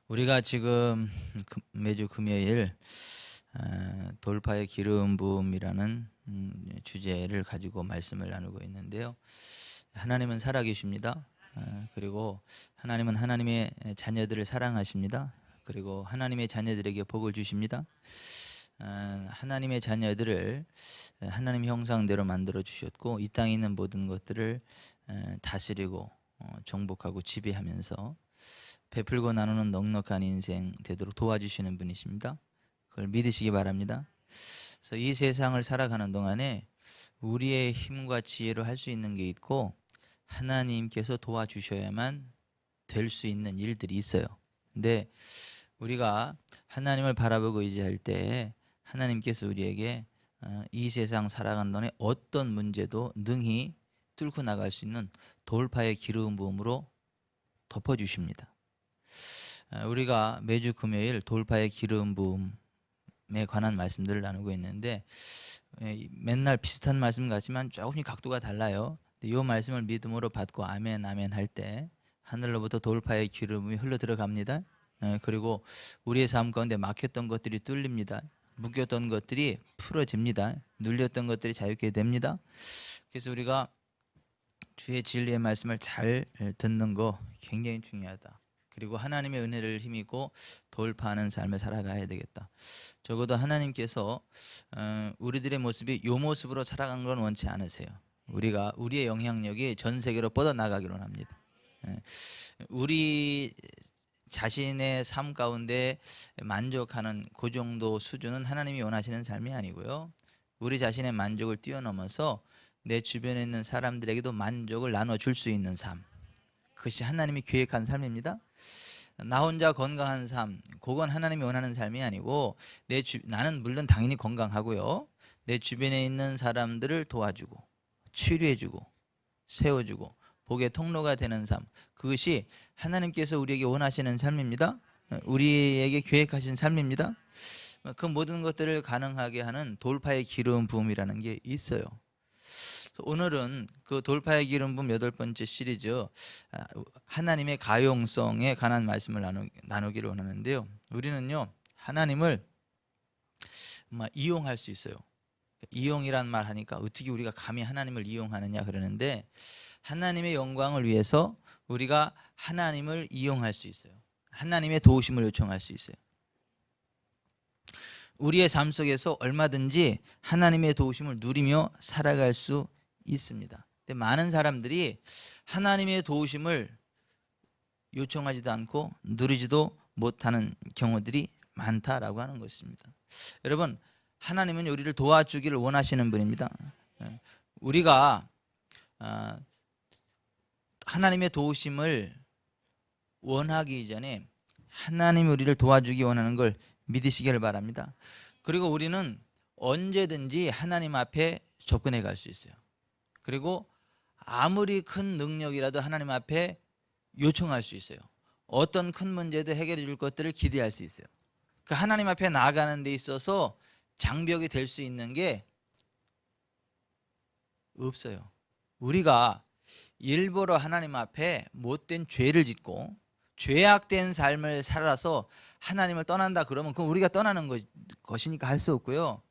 우리가 지금 매주 금요일 돌파의 기름 부음이라는 주제를 가지고 말씀을 나누고 있는데요. 하나님은 살아계십니다. 그리고 하나님은 하나님의 자녀들을 사랑하십니다. 그리고 하나님의 자녀들에게 복을 주십니다. 하나님의 자녀들을 하나님 형상대로 만들어 주셨고 이 땅에 있는 모든 것들을 다스리고 정복하고 지배하면서 베풀고 나누는 넉넉한 인생 되도록 도와주시는 분이십니다. 그걸 믿으시기 바랍니다. 그래서 이 세상을 살아가는 동안에 우리의 힘과 지혜로 할 수 있는 게 있고 하나님께서 도와주셔야만 될 수 있는 일들이 있어요. 근데 우리가 하나님을 바라보고 의지할 때 하나님께서 우리에게 이 세상 살아가는 동안에 어떤 문제도 능히 뚫고 나갈 수 있는 돌파의 기름 부음으로 덮어주십니다. 우리가 매주 금요일 돌파의 기름 부음에 관한 말씀들을 나누고 있는데 맨날 비슷한 말씀 같지만 조금씩 각도가 달라요. 이 말씀을 믿음으로 받고 아멘 아멘 할 때 하늘로부터 돌파의 기름이 흘러 들어갑니다. 그리고 우리의 삶 가운데 막혔던 것들이 뚫립니다. 묶였던 것들이 풀어집니다. 눌렸던 것들이 자유케 됩니다. 그래서 우리가 주의 진리의 말씀을 잘 듣는 거 굉장히 중요하다. 그리고 하나님의 은혜를 힘입고 돌파하는 삶을 살아가야 되겠다. 적어도 하나님께서 우리들의 모습이 이 모습으로 살아간 건 원치 않으세요. 우리의 영향력이 전 세계로 뻗어나가기로 합니다. 우리 자신의 삶 가운데 만족하는 그 정도 수준은 하나님이 원하시는 삶이 아니고요. 우리 자신의 만족을 뛰어넘어서 내 주변에 있는 사람들에게도 만족을 나눠줄 수 있는 삶, 그것이 하나님이 계획한 삶입니다. 나 혼자 건강한 삶, 그건 하나님이 원하는 삶이 아니고 나는 물론 당연히 건강하고요. 내 주변에 있는 사람들을 도와주고 치료해주고 세워주고 복의 통로가 되는 삶, 그것이 하나님께서 우리에게 원하시는 삶입니다. 우리에게 계획하신 삶입니다. 그 모든 것들을 가능하게 하는 돌파의 기름 부음이라는 게 있어요. 오늘은 그 돌파의 기름 부음 8번째 시리즈 하나님의 가용성에 관한 말씀을 나누기를 원하는데요. 우리는요 하나님을 이용할 수 있어요. 이용이란 말 하니까 어떻게 우리가 감히 하나님을 이용하느냐 그러는데, 하나님의 영광을 위해서 우리가 하나님을 이용할 수 있어요. 하나님의 도우심을 요청할 수 있어요. 우리의 삶 속에서 얼마든지 하나님의 도우심을 누리며 살아갈 수 있습니다. 근데 많은 사람들이 하나님의 도우심을 요청하지도 않고 누리지도 못하는 경우들이 많다라고 하는 것입니다. 여러분, 하나님은 우리를 도와주기를 원하시는 분입니다. 우리가 하나님의 도우심을 원하기 이전에 하나님이 우리를 도와주기 원하는 걸 믿으시기를 바랍니다. 그리고 우리는 언제든지 하나님 앞에 접근해 갈 수 있어요. 그리고 아무리 큰 능력이라도 하나님 앞에 요청할 수 있어요. 어떤 큰 문제도 해결해 줄 것들을 기대할 수 있어요. 그 하나님 앞에 나아가는 데 있어서 장벽이 될 수 있는 게 없어요. 우리가 일부러 하나님 앞에 못된 죄를 짓고 죄악된 삶을 살아서 하나님을 떠난다 그러면 그건 우리가 떠나는 것이니까 할 수 없고요.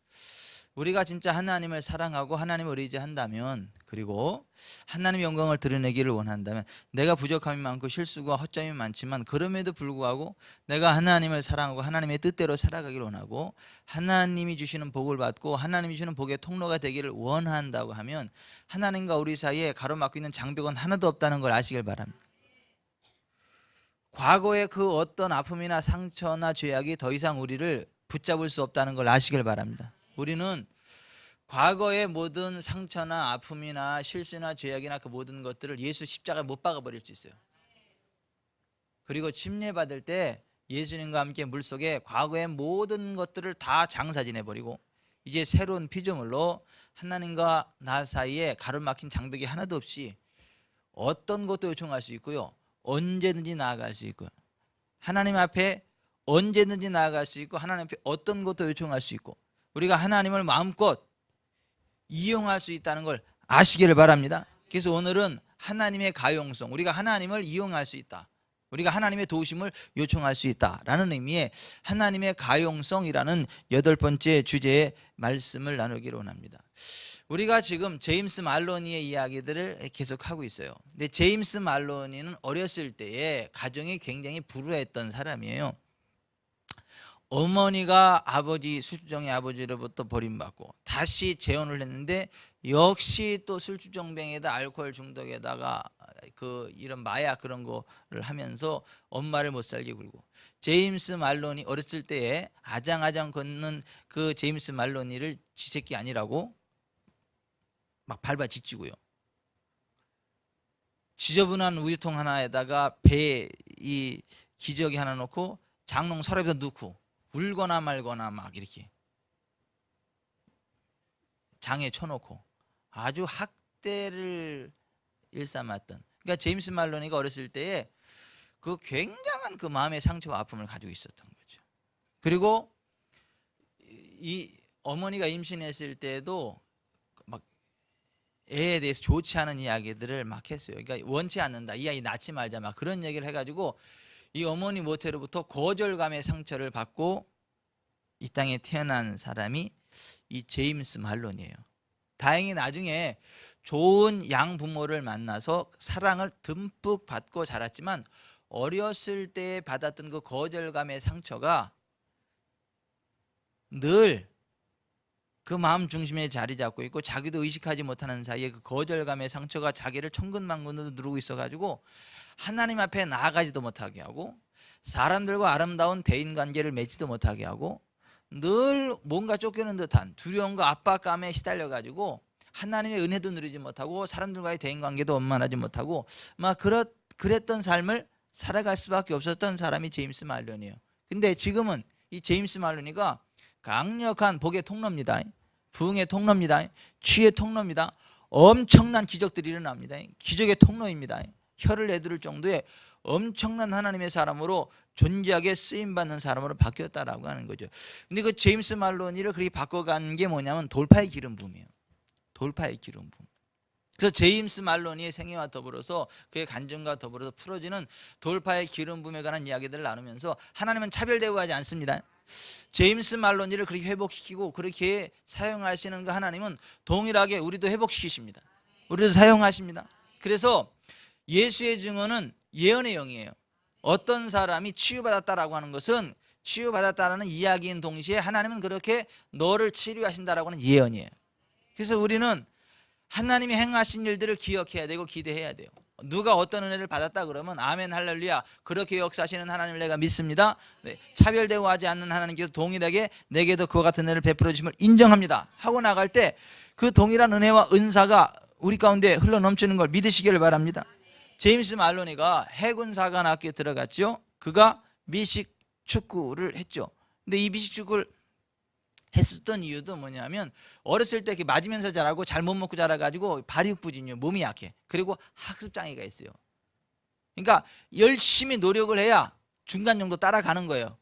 우리가 진짜 하나님을 사랑하고 하나님을 의지한다면, 그리고 하나님의 영광을 드러내기를 원한다면, 내가 부족함이 많고 실수가 허점이 많지만 그럼에도 불구하고 내가 하나님을 사랑하고 하나님의 뜻대로 살아가기를 원하고 하나님이 주시는 복을 받고 하나님이 주시는 복의 통로가 되기를 원한다고 하면 하나님과 우리 사이에 가로막고 있는 장벽은 하나도 없다는 걸 아시길 바랍니다. 과거의 그 어떤 아픔이나 상처나 죄악이 더 이상 우리를 붙잡을 수 없다는 걸 아시길 바랍니다. 우리는 과거의 모든 상처나 아픔이나 실수나 죄악이나 그 모든 것들을 예수 십자가에 못 박아 버릴 수 있어요. 그리고 침례받을 때 예수님과 함께 물속에 과거의 모든 것들을 다 장사지내 버리고 이제 새로운 피조물로 하나님과 나 사이에 가로막힌 장벽이 하나도 없이 어떤 것도 요청할 수 있고요, 언제든지 나아갈 수 있고요, 하나님 앞에 언제든지 나아갈 수 있고 하나님 앞에 어떤 것도 요청할 수 있고 우리가 하나님을 마음껏 이용할 수 있다는 걸 아시기를 바랍니다. 그래서 오늘은 하나님의 가용성, 우리가 하나님을 이용할 수 있다. 우리가 하나님의 도우심을 요청할 수 있다라는 의미의 하나님의 가용성이라는 8번째 주제의 말씀을 나누기로 원합니다. 우리가 지금 제임스 말로니의 이야기들을 계속하고 있어요. 근데 제임스 말로니는 어렸을 때에 가정이 굉장히 불우했던 사람이에요. 어머니가 술주정의 아버지로부터 버림받고 다시 재혼을 했는데 역시 또 술주정뱅에다 알코올 중독에다가 이런 마약 그런 거를 하면서 엄마를 못 살게 굴고, 제임스 말로니 어렸을 때에 아장아장 걷는 그 제임스 말로니를 지새끼 아니라고 막 밟아 지치고요. 지저분한 우유통 하나에다가 배에 이 기저귀 하나 놓고 장롱 서랍에다 넣고 울거나 말거나 막 이렇게 장에 쳐놓고 아주 학대를 일삼았던, 그러니까 제임스 말로니가 어렸을 때에 그 굉장한 그 마음의 상처와 아픔을 가지고 있었던 거죠. 그리고 이 어머니가 임신했을 때도 막 애에 대해서 좋지 않은 이야기들을 막 했어요. 그러니까 원치 않는다, 이 아이 낳지 말자, 막 그런 얘기를 해가지고 이 어머니 모태로부터 거절감의 상처를 받고 이 땅에 태어난 사람이 이 제임스 말론이에요. 다행히 나중에 좋은 양부모를 만나서 사랑을 듬뿍 받고 자랐지만 어렸을 때 받았던 그 거절감의 상처가 늘 그 마음 중심에 자리 잡고 있고, 자기도 의식하지 못하는 사이에 그 거절감의 상처가 자기를 천근만근으로 누르고 있어가지고 하나님 앞에 나아가지도 못하게 하고 사람들과 아름다운 대인관계를 맺지도 못하게 하고 늘 뭔가 쫓기는 듯한 두려움과 압박감에 시달려가지고 하나님의 은혜도 누리지 못하고 사람들과의 대인관계도 원만하지 못하고 막 그랬던 삶을 살아갈 수밖에 없었던 사람이 제임스 말론이에요. 근데 지금은 이 제임스 말론이가 강력한 복의 통로입니다. 부흥의 통로입니다. 치유의 통로입니다. 엄청난 기적들이 일어납니다. 기적의 통로입니다. 혀를 내두를 정도의 엄청난 하나님의 사람으로 존귀하게 쓰임받는 사람으로 바뀌었다라고 하는 거죠. 근데 그 제임스 말로니를 그렇게 바꿔간 게 뭐냐면 돌파의 기름 부음이에요. 돌파의 기름 부음. 그래서 제임스 말로니의 생애와 더불어서 그의 간증과 더불어서 풀어지는 돌파의 기름 부음에 관한 이야기들을 나누면서 하나님은 차별 대우하지 않습니다. 제임스 말로니를 그렇게 회복시키고 그렇게 사용하시는 그 하나님은 동일하게 우리도 회복시키십니다. 우리도 사용하십니다. 그래서 예수의 증언은 예언의 영이에요. 어떤 사람이 치유받았다라고 하는 것은 치유받았다라는 이야기인 동시에 하나님은 그렇게 너를 치료하신다라고 하는 예언이에요. 그래서 우리는 하나님이 행하신 일들을 기억해야 되고 기대해야 돼요. 누가 어떤 은혜를 받았다 그러면 아멘 할렐루야, 그렇게 역사하시는 하나님을 내가 믿습니다. 네, 차별 대우하지 않는 하나님께서 동일하게 내게도 그와 같은 은혜를 베풀어 주심을 인정합니다 하고 나갈 때 그 동일한 은혜와 은사가 우리 가운데 흘러 넘치는 걸 믿으시기를 바랍니다. 제임스 말로니가 해군사관학교에 들어갔죠. 그가 미식 축구를 했죠. 근데 이 미식 축구를 했었던 이유도 뭐냐면 어렸을 때 이렇게 맞으면서 자라고 잘 못 먹고 자라가지고 발육부진이요, 몸이 약해. 그리고 학습장애가 있어요. 그러니까 열심히 노력을 해야 중간 정도 따라가는 거예요.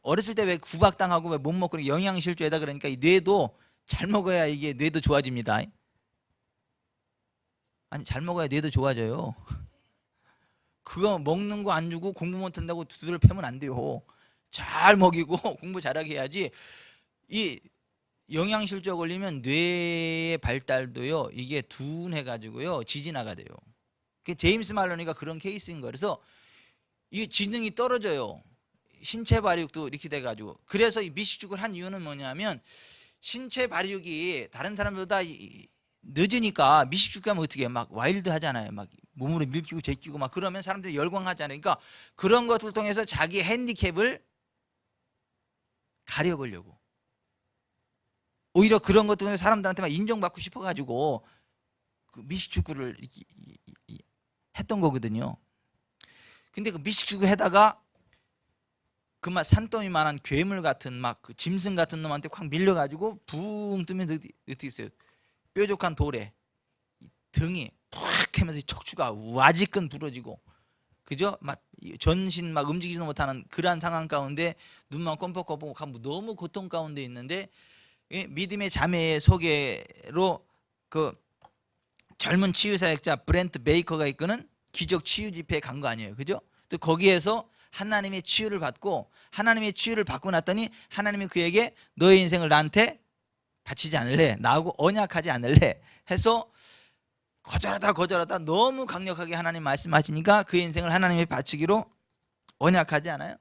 어렸을 때 왜 구박당하고 왜 못 먹고 영양실조에다 그러니까 이 뇌도 잘 먹어야 이게 뇌도 좋아집니다. 아니 잘 먹어야 뇌도 좋아져요. 그거 먹는 거 안 주고 공부 못한다고 두드려 패면 안 돼요. 잘 먹이고 공부 잘하게 해야지. 이 영양실조 걸리면 뇌의 발달도요 이게 둔해가지고요 지진아가 돼요. 제임스 말로니가 그런 케이스인 거예요. 그래서 이 지능이 떨어져요. 신체 발육도 이렇게 돼가지고. 그래서 이 미식축을 한 이유는 뭐냐면 신체 발육이 다른 사람들보다 늦으니까 미식축 하면 어떻게 해요? 막 와일드 하잖아요. 막 몸으로 밀키고 제끼고 막 그러면 사람들이 열광하잖아요. 그러니까 그런 것을 통해서 자기 핸디캡을 가려보려고. 오히려 그런 것 때문에 사람들한테만 인정받고 싶어가지고 그 미식축구를 했던 거거든요. 근데 그 미식축구 해다가 그 막 산더미만한 괴물 같은 막 그 짐승 같은 놈한테 확 밀려가지고 붕 뜨면 어떻게 있어요? 뾰족한 돌에 등이 푹 하면서 척추가 와지끈 부러지고, 그죠? 막 전신 막 움직이지도 못하는 그러한 상황 가운데 눈만 껌뻑껌뻑 하고 너무 고통 가운데 있는데 믿음의 자매의 소개로 그 젊은 치유사역자 브렌트 베이커가 이끄는 기적 치유 집회에 간 거 아니에요, 그죠? 또 거기에서 하나님의 치유를 받고, 하나님의 치유를 받고 났더니 하나님이 그에게 너의 인생을 나한테 바치지 않을래, 나하고 언약하지 않을래 해서 거절하다 너무 강력하게 하나님 말씀하시니까 그의 인생을 하나님이 바치기로 언약하지 않아요?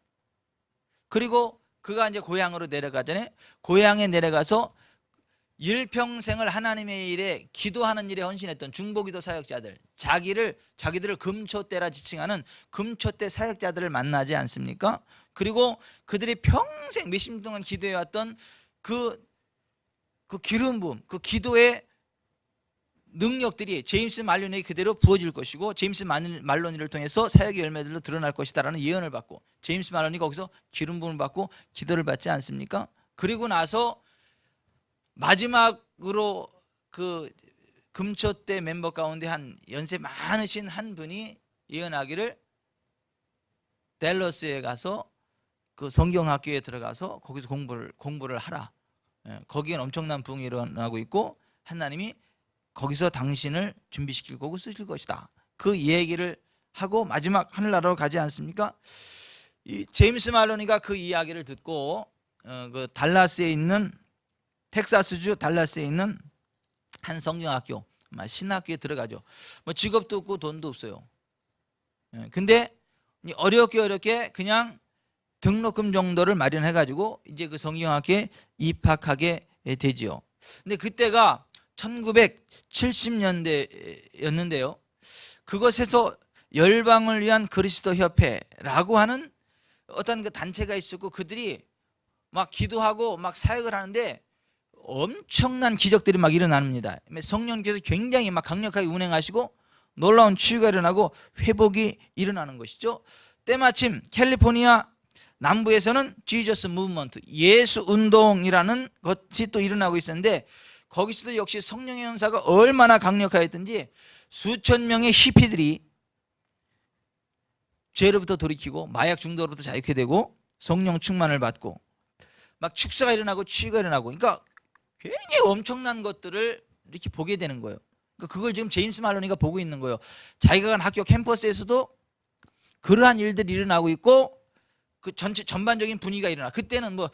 그리고 그가 이제 고향으로 내려가잖아요. 고향에 내려가서 일평생을 하나님의 일에 기도하는 일에 헌신했던 중보기도 사역자들, 자기들을 금초대라 지칭하는 금초대 사역자들을 만나지 않습니까? 그리고 그들이 평생 몇십 년 동안 기도해왔던 그 기름 부음, 그 기도의 능력들이 제임스 말로니에게 그대로 부어질 것이고, 제임스 말로니를 통해서 사역의 열매들로 드러날 것이다라는 예언을 받고, 제임스 말로니가 거기서 기름 부음을 받고 기도를 받지 않습니까? 그리고 나서 마지막으로 그 금초대 멤버 가운데 한 연세 많으신 한 분이 예언하기를 댈러스에 가서 그 성경학교에 들어가서 거기서 공부를 하라. 거기엔 엄청난 부흥이 일어나고 있고 하나님이 거기서 당신을 준비시킬 거고 쓰실 것이다. 그 얘기를 하고 마지막 하늘나라로 가지 않습니까? 이 제임스 말로니가 그 이야기를 듣고 그 달라스에 있는, 텍사스주 달라스에 있는 한 성경학교, 신학교에 들어가죠. 뭐 직업도 없고 돈도 없어요. 근데 어렵게 그냥 등록금 정도를 마련해 가지고 이제 그 성경학교에 입학하게 되지요. 근데 그때가 1970년대였는데요. 그것에서 열방을 위한 그리스도 협회라고 하는 어떤 그 단체가 있었고, 그들이 막 기도하고 막 사역을 하는데 엄청난 기적들이 막 일어납니다. 성령께서 굉장히 막 강력하게 운행하시고 놀라운 치유가 일어나고 회복이 일어나는 것이죠. 때마침 캘리포니아 남부에서는 지저스 무브먼트, 예수 운동이라는 것이 또 일어나고 있었는데, 거기서도 역시 성령의 연사가 얼마나 강력하였든지 수천 명의 히피들이 죄로부터 돌이키고 마약 중독으로부터 자유케 되고 성령 충만을 받고 막 축사가 일어나고 치유가 일어나고, 그러니까 굉장히 엄청난 것들을 이렇게 보게 되는 거예요. 그러니까 그걸 지금 제임스 말로니가 보고 있는 거예요. 자기가 간 학교 캠퍼스에서도 그러한 일들이 일어나고 있고 그 전반적인 분위기가 일어나. 그때는 뭐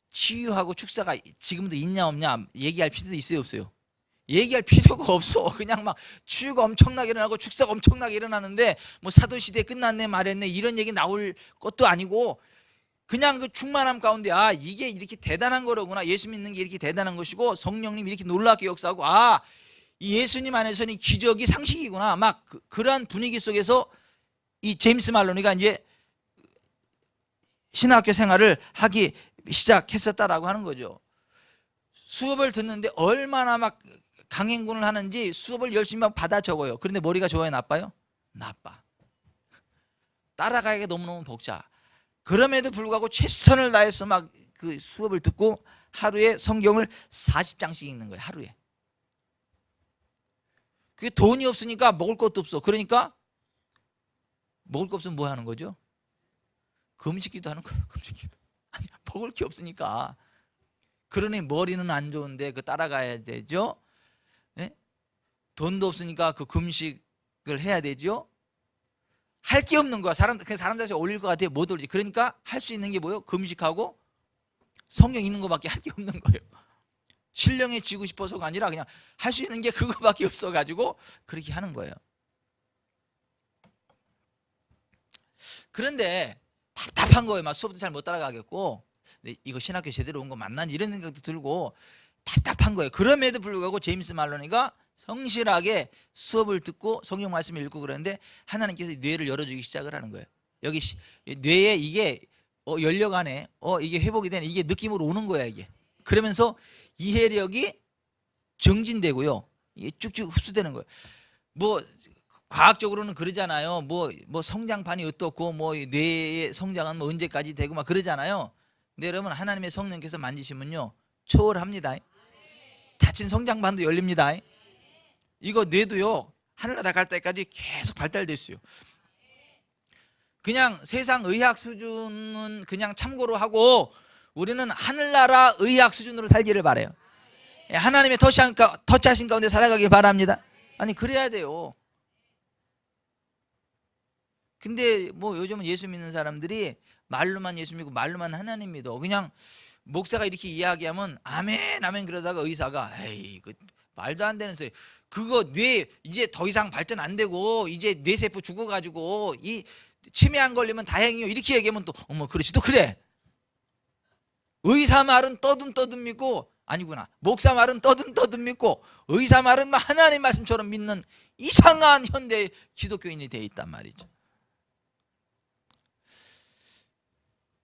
치유하고 축사가 지금도 있냐 없냐 얘기할 필요도 있어요 없어요? 얘기할 필요가 없어. 그냥 막 치유가 엄청나게 일어나고 축사가 엄청나게 일어나는데 뭐 사도시대 끝났네 말했네 이런 얘기 나올 것도 아니고, 그냥 그 충만함 가운데 이게 이렇게 대단한 거로구나, 예수 믿는 게 이렇게 대단한 것이고 성령님이 이렇게 놀랍게 역사하고 이 예수님 안에서는 이 기적이 상식이구나, 막 그러한 분위기 속에서 이 제임스 말로니가 이제 신학교 생활을 하기 시작했었다라고 하는 거죠. 수업을 듣는데 얼마나 막 강행군을 하는지 수업을 열심히 막 받아 적어요. 그런데 머리가 좋아요 나빠요? 나빠. 따라가기가 너무너무 복잡. 그럼에도 불구하고 최선을 다해서 막 그 수업을 듣고 하루에 성경을 40장씩 읽는 거예요. 하루에. 그게 돈이 없으니까 먹을 것도 없어. 그러니까 먹을 거 없으면 뭐 하는 거죠? 금식기도 하는 거예요. 금식기도. 아니, 먹을 게 없으니까. 그러니 머리는 안 좋은데 그 따라가야 되죠. 네? 돈도 없으니까 그 금식을 해야 되죠. 할 게 없는 거야. 사람들한테 올릴 것 같아요. 못 올리지. 그러니까 할 수 있는 게 뭐예요? 금식하고 성경 읽는 거밖에 할 게 없는 거예요. 신령해 지고 싶어서가 아니라 그냥 할 수 있는 게 그거밖에 없어가지고 그렇게 하는 거예요. 그런데 답답한 거예요. 막 수업도 잘 못 따라가겠고, 이거 신학교 제대로 온 거 맞나? 이런 생각도 들고 답답한 거예요. 그럼에도 불구하고 제임스 말로니가 성실하게 수업을 듣고 성경 말씀을 읽고 그러는데 하나님께서 뇌를 열어주기 시작을 하는 거예요. 여기 뇌에 이게 열려가네, 이게 회복이 되네, 이게 느낌으로 오는 거야 이게. 그러면서 이해력이 정진되고요, 이게 쭉쭉 흡수되는 거예요. 뭐 과학적으로는 그러잖아요. 뭐 성장판이 어떻고 뭐 뇌의 성장은 뭐 언제까지 되고 막 그러잖아요. 근데 여러분, 하나님의 성령께서 만지시면요 초월합니다. 닫힌 성장판도 열립니다. 이거 뇌도요 하늘나라 갈 때까지 계속 발달됐어요. 그냥 세상 의학 수준은 그냥 참고로 하고 우리는 하늘나라 의학 수준으로 살기를 바라요. 하나님의 터치하신 가운데 살아가길 바랍니다. 아니 그래야 돼요. 근데 뭐 요즘은 예수 믿는 사람들이 말로만 예수 믿고 말로만 하나님 믿어. 그냥 목사가 이렇게 이야기하면 아멘 아멘 그러다가 의사가 에이 그 말도 안 되는 소리. 그거 뇌 이제 더 이상 발전 안 되고 이제 뇌세포 죽어가지고 이 치매 안 걸리면 다행이요. 이렇게 얘기하면 또 어머 그렇지 또 그래. 의사 말은 떠듬떠듬 믿고 아니구나. 목사 말은 떠듬떠듬 믿고 의사 말은 하나님 말씀처럼 믿는 이상한 현대 기독교인이 되어 있단 말이죠.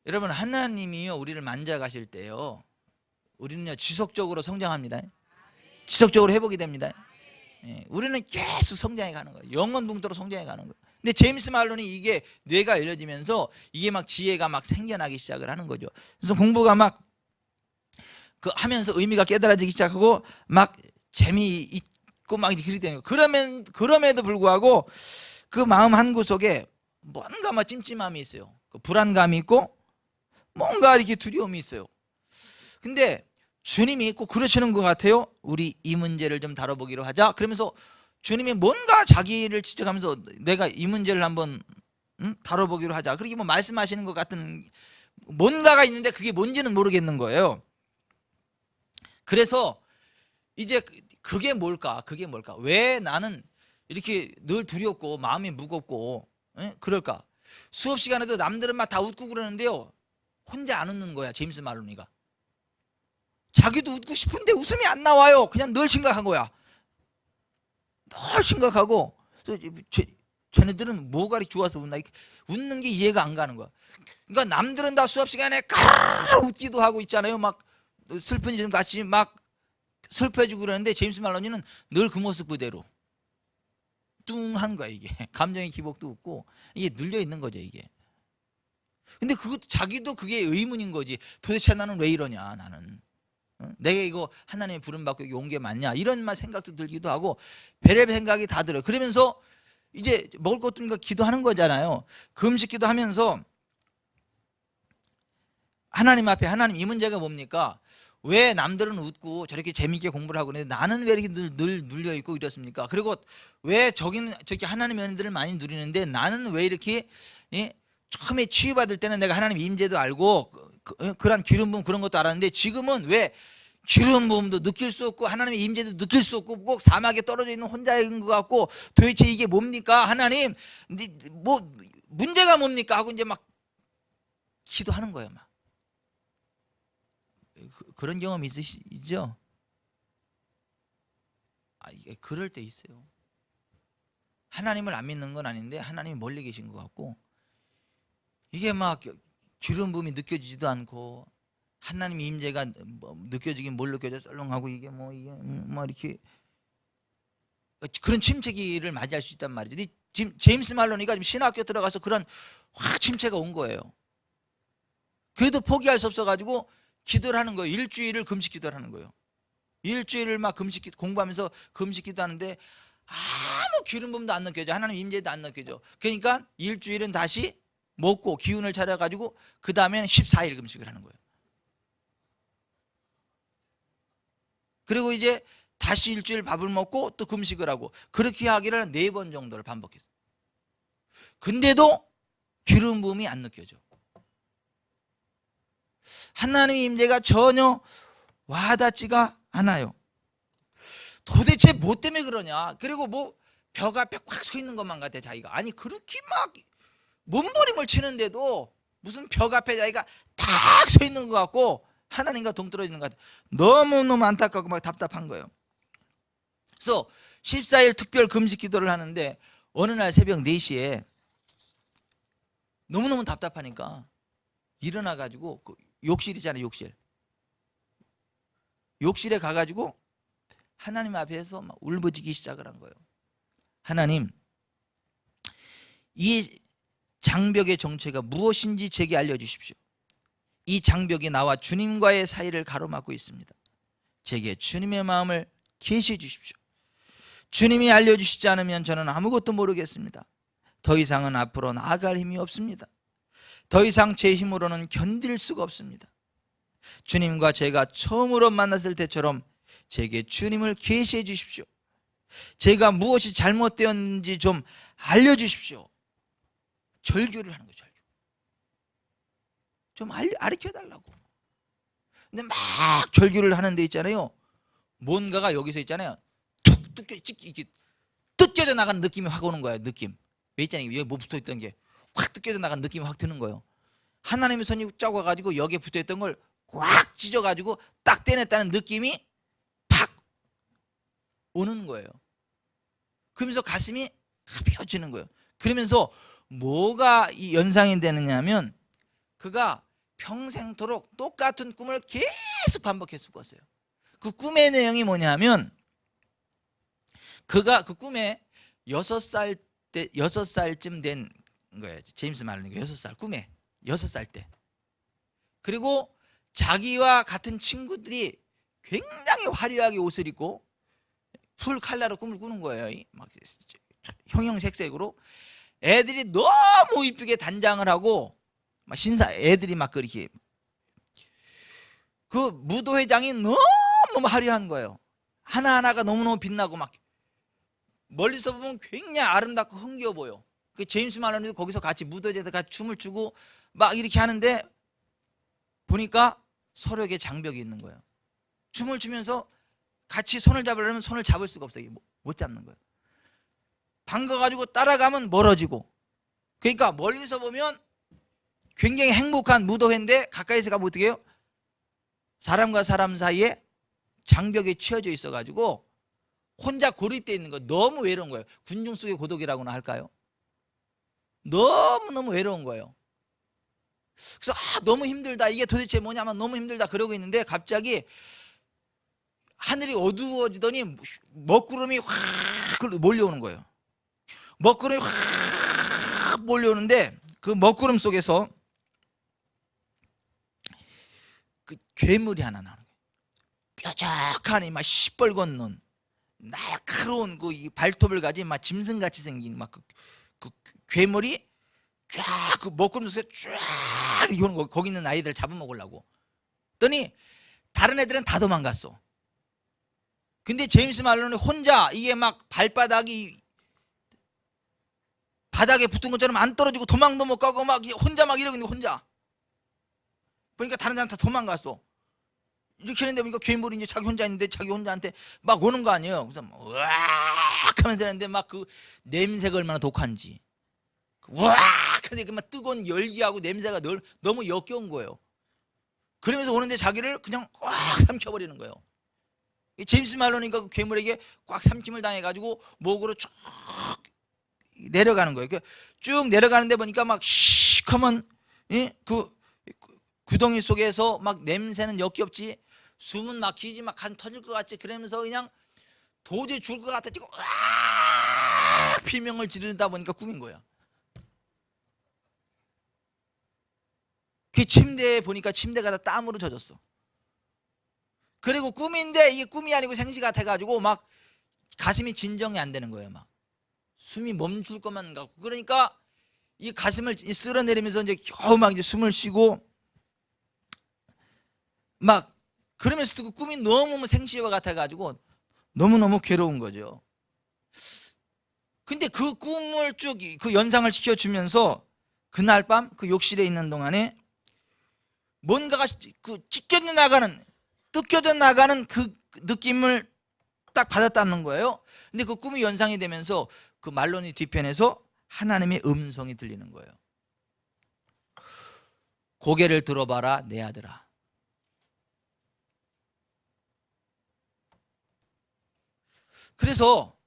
여러분 하나님이요 우리를 만져가실 때요 우리는요 지속적으로 성장합니다. 지속적으로 회복이 됩니다. 예, 우리는 계속 성장해 가는 거예요. 영원붕도로 성장해 가는 거예요. 근데 제임스 말론이 이게 뇌가 열려지면서 이게 막 지혜가 막 생겨나기 시작을 하는 거죠. 그래서 공부가 막 그 하면서 의미가 깨달아지기 시작하고 막 재미있고 막 이렇게 되는 거예요. 그럼에도 불구하고 그 마음 한구석에 뭔가 막 찜찜함이 있어요. 그 불안감이 있고 뭔가 이렇게 두려움이 있어요. 근데 주님이 꼭 그러시는 것 같아요. 우리 이 문제를 좀 다뤄보기로 하자. 그러면서 주님이 뭔가 자기를 지적하면서 내가 이 문제를 한번 다뤄보기로 하자. 그렇게 뭐 말씀하시는 것 같은 뭔가가 있는데 그게 뭔지는 모르겠는 거예요. 그래서 이제 그게 뭘까? 그게 뭘까? 왜 나는 이렇게 늘 두렵고 마음이 무겁고 그럴까? 수업 시간에도 남들은 막 다 웃고 그러는데요 혼자 안 웃는 거야. 제임스 말로니가 자기도 웃고 싶은데 웃음이 안 나와요. 그냥 늘 심각한 거야. 늘 심각하고 쟤네들은 뭐가 이렇게 좋아서 웃나? 웃는 게 이해가 안 가는 거야. 그러니까 남들은 다 수업 시간에 웃기도 하고 있잖아요. 막 슬픈 일 같이 막 슬퍼해주고 그러는데 제임스 말로니는 늘 그 모습 그대로 뚱한 거야. 이게 감정의 기복도 없고 이게 눌려 있는 거죠 이게. 근데 그것도 자기도 그게 의문인 거지. 도대체 나는 왜 이러냐 나는. 내가 이거 하나님의 부름 받고 여기 온 게 맞냐 이런 생각도 들기도 하고 별의별 생각이 다 들어요. 그러면서 이제 먹을 것도 없으니까 기도하는 거잖아요. 금식 기도하면서 하나님 앞에 하나님 이 문제가 뭡니까? 왜 남들은 웃고 저렇게 재미있게 공부를 하고 있는데 나는 왜 이렇게 늘 눌려있고 이렇습니까? 그리고 왜 저기는 저렇게 하나님의 은혜들을 많이 누리는데 나는 왜 이렇게 처음에 치유받을 때는 내가 하나님 임재도 알고 그런 기름 부음 그런 것도 알았는데 지금은 왜 기름 부음도 느낄 수 없고 하나님의 임재도 느낄 수 없고 꼭 사막에 떨어져 있는 혼자인 것 같고 도대체 이게 뭡니까? 하나님 뭐 문제가 뭡니까? 하고 이제 막 기도하는 거예요. 막 그런 경험 있으시죠? 그럴 때 있어요. 하나님을 안 믿는 건 아닌데 하나님이 멀리 계신 것 같고 이게 막 기름 부음이 느껴지지도 않고 하나님의 임재가 느껴지긴 뭘 느껴져 썰렁하고 이게 뭐 이렇게 그런 침체기를 맞이할 수 있단 말이죠. 지금 제임스 말로니가 지금 신학교 들어가서 그런 확 침체가 온 거예요. 그래도 포기할 수 없어가지고 기도를 하는 거예요. 일주일을 금식 기도를 하는 거예요. 일주일을 막 금식 공부하면서 금식 기도하는데 아무 기름 부음도 안 느껴져. 하나님 임재도 안 느껴져. 그러니까 일주일은 다시 먹고 기운을 차려가지고 그 다음에는 14일 금식을 하는 거예요. 그리고 이제 다시 일주일 밥을 먹고 또 금식을 하고 그렇게 하기를 4번 정도를 반복했어요. 근데도 기름 부음이 안 느껴져. 하나님의 임재가 전혀 와닿지가 않아요. 도대체 뭐 때문에 그러냐? 그리고 뭐 벽 앞에 꽉 서 있는 것만 같아 자기가. 아니 그렇게 막 몸부림을 치는데도 무슨 벽 앞에 자기가 딱 서 있는 것 같고 하나님과 동떨어지는 것 같아. 너무너무 안타깝고 막 답답한 거예요. 그래서 14일 특별 금식 기도를 하는데 어느 날 새벽 4시에 너무너무 답답하니까 일어나가지고 그 욕실이잖아요. 욕실에 가가지고 하나님 앞에서 막 울부짖기 시작을 한 거예요. 하나님, 이 장벽의 정체가 무엇인지 제게 알려주십시오. 이 장벽이 나와 주님과의 사이를 가로막고 있습니다. 제게 주님의 마음을 계시해 주십시오. 주님이 알려주시지 않으면 저는 아무것도 모르겠습니다. 더 이상은 앞으로 나아갈 힘이 없습니다. 더 이상 제 힘으로는 견딜 수가 없습니다. 주님과 제가 처음으로 만났을 때처럼 제게 주님을 계시해 주십시오. 제가 무엇이 잘못되었는지 좀 알려주십시오. 절규를 하는 거예요. 절규. 좀 가르쳐 달라고. 근데 막 절규를 하는 데 있잖아요. 뭔가가 여기서 있잖아요. 툭 이렇게 뜯겨져 나가는 느낌이 확 오는 거예요. 느낌. 왜 있잖아요. 여기 뭐 붙어있던 게 확 뜯겨져 나가는 느낌이 확 드는 거예요. 하나님의 손이 쫙 와가지고 여기에 붙어있던 걸 꽉 찢어가지고 딱 떼냈다는 느낌이 팍 오는 거예요. 그러면서 가슴이 가벼워지는 거예요. 그러면서 뭐가 이 연상이 되느냐 하면 그가 평생토록 똑같은 꿈을 계속 반복해서 꿨어요. 그 꿈의 내용이 뭐냐면 그가 그 꿈에 6살쯤 된 거예요. 제임스 말로니가 6살 꿈에 6살 때. 그리고 자기와 같은 친구들이 굉장히 화려하게 옷을 입고 풀 칼라로 꿈을 꾸는 거예요. 막 형형색색으로 애들이 너무 이쁘게 단장을 하고 막 애들이 막 그렇게 그 무도회장이 너무 화려한 거예요. 하나하나가 너무너무 빛나고 막 멀리서 보면 굉장히 아름답고 흥겨워 보여. 그 제임스 말론도 거기서 같이 무도회에서 같이 춤을 추고 막 이렇게 하는데 보니까 서로에게 장벽이 있는 거예요. 춤을 추면서 같이 손을 잡으려면 손을 잡을 수가 없어요. 못 잡는 거예요. 반가가지고 따라가면 멀어지고. 그러니까 멀리서 보면 굉장히 행복한 무도회인데 가까이서 가면 어떻게 해요? 사람과 사람 사이에 장벽이 치어져 있어가지고 혼자 고립되어 있는 거. 너무 외로운 거예요. 군중 속의 고독이라고나 할까요? 너무너무 외로운 거예요. 그래서 너무 힘들다. 이게 도대체 뭐냐면 너무 힘들다 그러고 있는데 갑자기 하늘이 어두워지더니 먹구름이 확 몰려오는 거예요. 먹구름이 확 몰려오는데 그 먹구름 속에서 그 괴물이 하나 나오는 거예요. 뾰족한 막 시뻘건 눈, 날카로운 그 발톱을 가진 막 짐승같이 생긴 막 그 괴물이 쫙 그 먹구름 속에 쫙 이러는 거. 거기 있는 아이들 잡아먹으려고. 그랬더니 다른 애들은 다 도망갔어. 근데 제임스 말론이 혼자 이게 막 발바닥이 바닥에 붙은 것처럼 안 떨어지고 도망도 못 가고 막 혼자 막 이러고 있는 거. 혼자 보니까 다른 사람 다 도망갔어. 이렇게 했는데 보니까 괴물이 이제 자기 혼자 있는데 자기 혼자한테 막 오는 거 아니에요. 그래서 으악 하면서 했는데 막 그 냄새가 얼마나 독한지. 으악 근데 그 막 뜨거운 열기하고 냄새가 너무 역겨운 거예요. 그러면서 오는데 자기를 그냥 꽉 삼켜버리는 거예요. 제임스 말로니까 그 괴물에게 꽉 삼킴을 당해가지고 목으로 쭉 내려가는 거예요. 쭉 내려가는데 보니까 막 시커먼 그 구덩이 속에서 막 냄새는 역겹지, 숨은 막히지, 막 간 터질 것 같지. 그러면서 그냥 도저히 죽을 것 같아지고 비명을 지르다 보니까 꿈인 거야. 그 침대에 보니까 침대가 다 땀으로 젖었어. 그리고 꿈인데 이게 꿈이 아니고 생시 같아가지고 막 가슴이 진정이 안 되는 거예요. 막 숨이 멈출 것만 같고. 그러니까 이 가슴을 쓸어내리면서 이제 겨우 막 이제 숨을 쉬고 막 그러면서도 그 꿈이 너무 생시와 같아가지고 너무너무 괴로운 거죠. 근데 그 꿈을 쭉 그 연상을 시켜주면서 그날 밤 그 욕실에 있는 동안에 뭔가가 그 찢겨져 나가는 그 느낌을 딱 받았다는 거예요. 근데 그 꿈이 연상이 되면서 그 말로니 뒤편에서 하나님의 음성이 들리는 거예요. 고개를 들어봐라 내 아들아. 그래서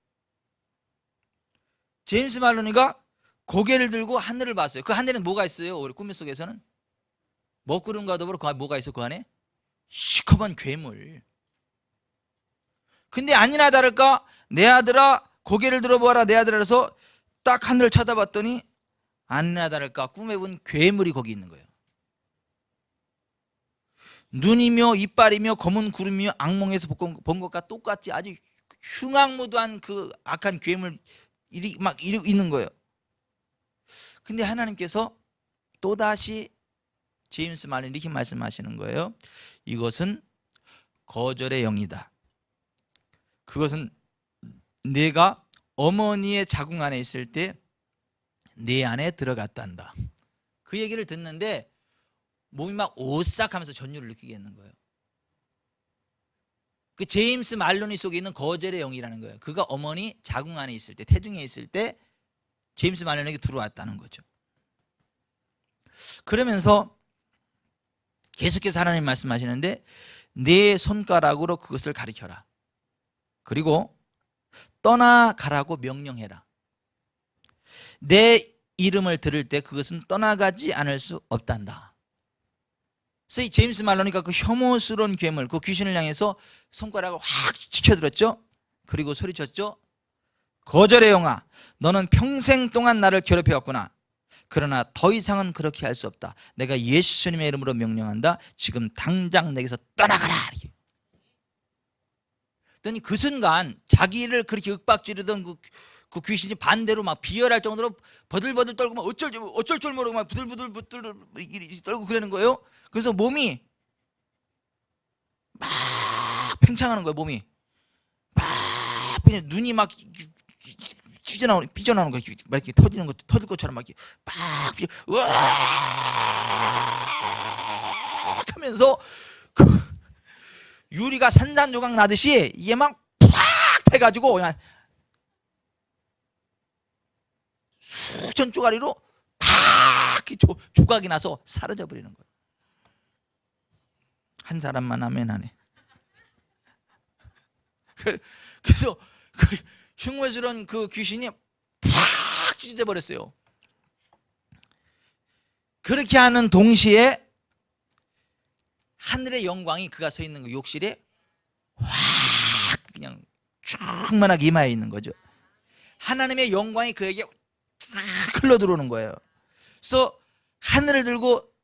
제임스 말로니가 고개를 들고 하늘을 봤어요. 그 하늘에는 뭐가 있어요? 우리 꿈 속에서는 먹구름과 더불어 그 뭐가 있어? 그 안에 시커먼 괴물. 근데 아니나 다를까 내 아들아 고개를 들어보아라 내 아들아. 그래서 딱 하늘을 쳐다봤더니 아니나 다를까 꿈에 본 괴물이 거기 있는 거예요. 눈이며 이빨이며 검은 구름이며 악몽에서 본 것과 똑같이 아주 흉악무도한 그 악한 괴물이 막 있는 거예요. 근데 하나님께서 또다시 제임스 말린 이렇게 말씀하시는 거예요. 이것은 거절의 영이다. 그것은 내가 어머니의 자궁 안에 있을 때 내 안에 들어갔단다. 그 얘기를 듣는데 몸이 막 오싹하면서 전율을 느끼겠는 거예요. 그 제임스 말로니 속에 있는 거절의 영이라는 거예요. 그가 어머니 자궁 안에 있을 때, 태중에 있을 때 제임스 말로니에게 들어왔다는 거죠. 그러면서 계속해서 하나님 말씀하시는데 내 손가락으로 그것을 가리켜라. 그리고 떠나가라고 명령해라. 내 이름을 들을 때 그것은 떠나가지 않을 수 없단다. 그래서 이 제임스 말로니가 그 혐오스러운 괴물, 그 귀신을 향해서 손가락을 확 치켜들었죠. 그리고 소리쳤죠. 거절의 영아, 너는 평생 동안 나를 괴롭혀왔구나. 그러나 더 이상은 그렇게 할 수 없다. 내가 예수님의 이름으로 명령한다. 지금 당장 내게서 떠나가라. 그랬더니 그 순간 자기를 그렇게 윽박지르던 그 귀신이 반대로 막 비열할 정도로 버들버들 떨고 막 어쩔 줄 모르고 막 부들부들 떨고 그러는 거예요. 그래서 몸이 막 팽창하는 거예요. 몸이 막 그냥 눈이 막 삐져나오는 거, 막 이렇게 터지는 것, 터질 것처럼 막 으악 하면서 그 유리가 산산조각 나듯이 이게 막 팍 해가지고 그냥 수천 쪼가리로 팍 조각이 나서 사라져 버리는 거예요. 한 사람만 아멘 하네. 그래서 그 흉물스러운 그 귀신이 팍 찢어져 버렸어요. 그렇게 하는 동시에 하늘의 영광이 그가 서 있는 그 욕실에 확 그냥 충만하게 임하여 있는 거죠. 하나님의 영광이 그에게 쫙 흘러 들어오는 거예요. 그래서 하늘을 들고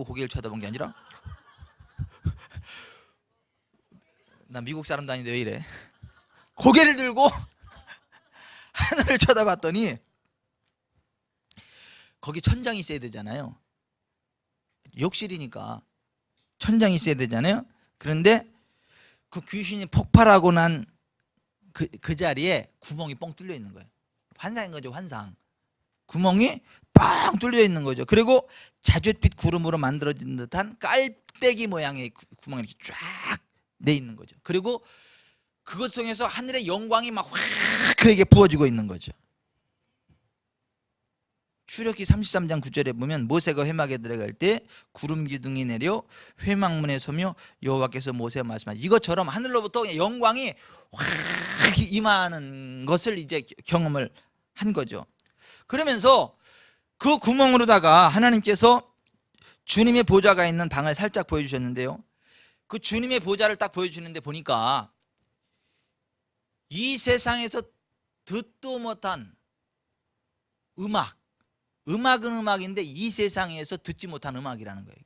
고개를 쳐다본 게 아니라 나 미국 사람도 아닌데 왜 이래. 고개를 들고 하늘을 쳐다봤더니 거기 천장이 있어야 되잖아요. 욕실이니까 천장이 있어야 되잖아요. 그런데 그 귀신이 폭발하고 난 그 자리에 구멍이 뻥 뚫려 있는 거예요. 환상인 거죠. 환상. 구멍이 뻥 뚫려 있는 거죠. 그리고 자줏빛 구름으로 만들어진 듯한 깔때기 모양의 구멍이 이렇게 쫙 내 있는 거죠. 그리고 그것 통해서 하늘의 영광이 막 확 그에게 부어지고 있는 거죠. 출애굽기 33장 9절에 보면 모세가 회막에 들어갈 때 구름 기둥이 내려 회막문에 서며 여호와께서 모세와 말씀하신 이것처럼 하늘로부터 영광이 확 임하는 것을 이제 경험을 한 거죠. 그러면서 그 구멍으로다가 하나님께서 주님의 보좌가 있는 방을 살짝 보여주셨는데요. 그 주님의 보좌를 딱 보여주는데 보니까 이 세상에서 듣도 못한 음악은 음악인데 이 세상에서 듣지 못한 음악이라는 거예요.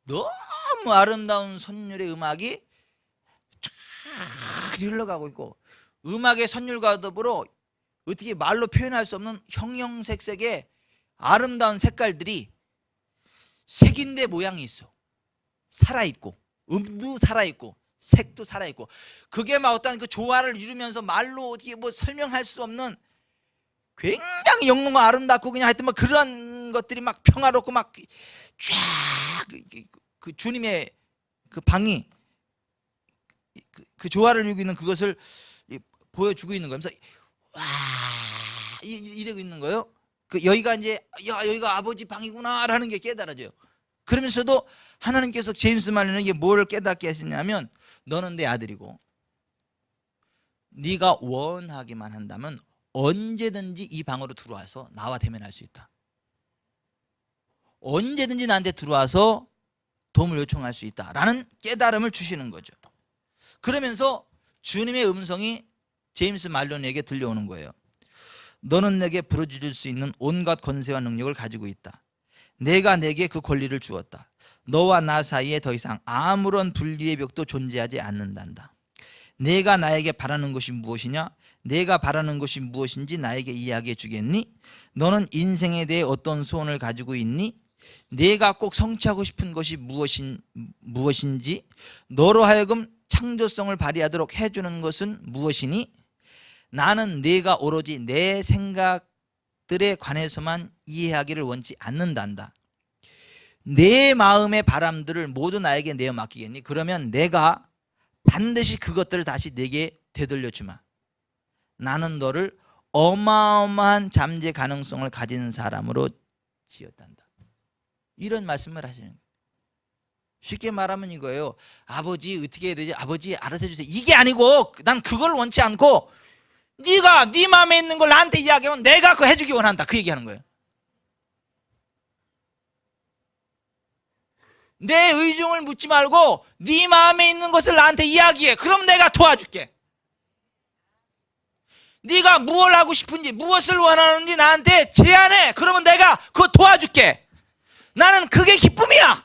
너무 아름다운 선율의 음악이 쫙 흘러가고 있고 음악의 선율과 더불어 어떻게 말로 표현할 수 없는 형형색색의 아름다운 색깔들이 색인데 모양이 있어. 살아있고 음도 살아있고 색도 살아있고 그게 막 어떤 그 조화를 이루면서 말로 어떻게 뭐 설명할 수 없는 굉장히 영롱하고 아름답고 그냥 하여튼 막 그런 것들이 막 평화롭고 막 쫙 그 주님의 그 방이 그 조화를 이루고 있는 그것을 보여주고 있는 거예요. 그래서 와 이러고 있는 거예요. 그 여기가 이제 여기가 아버지 방이구나라는 게 깨달아져요. 그러면서도 하나님께서 제임스 말로니에게 뭘 깨닫게 하시냐면 너는 내 아들이고 네가 원하기만 한다면 언제든지 이 방으로 들어와서 나와 대면할 수 있다. 언제든지 나한테 들어와서 도움을 요청할 수 있다라는 깨달음을 주시는 거죠. 그러면서 주님의 음성이 제임스 말로니에게 들려오는 거예요. 너는 내게 부르짖을 수 있는 온갖 권세와 능력을 가지고 있다. 내가 내게 그 권리를 주었다. 너와 나 사이에 더 이상 아무런 분리의 벽도 존재하지 않는단다. 내가 나에게 바라는 것이 무엇이냐? 내가 바라는 것이 무엇인지 나에게 이야기해 주겠니? 너는 인생에 대해 어떤 소원을 가지고 있니? 내가 꼭 성취하고 싶은 것이 무엇인지 너로 하여금 창조성을 발휘하도록 해주는 것은 무엇이니? 나는 네가 오로지 내 생각들에 관해서만 이해하기를 원치 않는단다. 내 마음의 바람들을 모두 나에게 내어 맡기겠니? 그러면 내가 반드시 그것들을 다시 내게 되돌려 주마. 나는 너를 어마어마한 잠재 가능성을 가진 사람으로 지었단다. 이런 말씀을 하시는 거예요. 쉽게 말하면 이거예요. 아버지 어떻게 해야 되지? 아버지 알아서 해주세요. 이게 아니고 난 그걸 원치 않고 네가 네 마음에 있는 걸 나한테 이야기하면 내가 그거 해주기 원한다. 그 얘기하는 거예요. 내 의중을 묻지 말고 네 마음에 있는 것을 나한테 이야기해. 그럼 내가 도와줄게. 네가 무엇을 하고 싶은지 무엇을 원하는지 나한테 제안해. 그러면 내가 그거 도와줄게. 나는 그게 기쁨이야.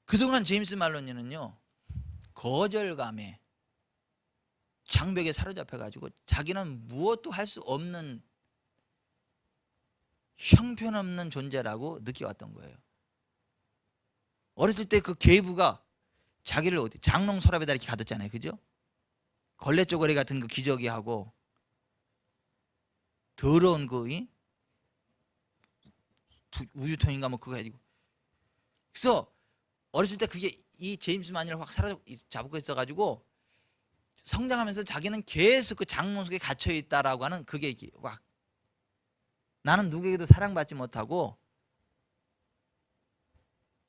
그동안 제임스 말로니는요, 거절감에 장벽에 사로잡혀가지고 자기는 무엇도 할 수 없는 형편없는 존재라고 느껴왔던 거예요. 어렸을 때 그 계부가 자기를 어디 장롱 서랍에다 이렇게 가뒀잖아요. 그죠? 걸레 쪼가리 같은 거 기저귀 하고 더러운 거 우유통인가 뭐 그거 가지고. 그래서 어렸을 때 그게 이 제임스 마니를 확 사로잡고 있어가지고 성장하면서 자기는 계속 그 장롱 속에 갇혀 있다라고 하는 그게 막 나는 누구에게도 사랑받지 못하고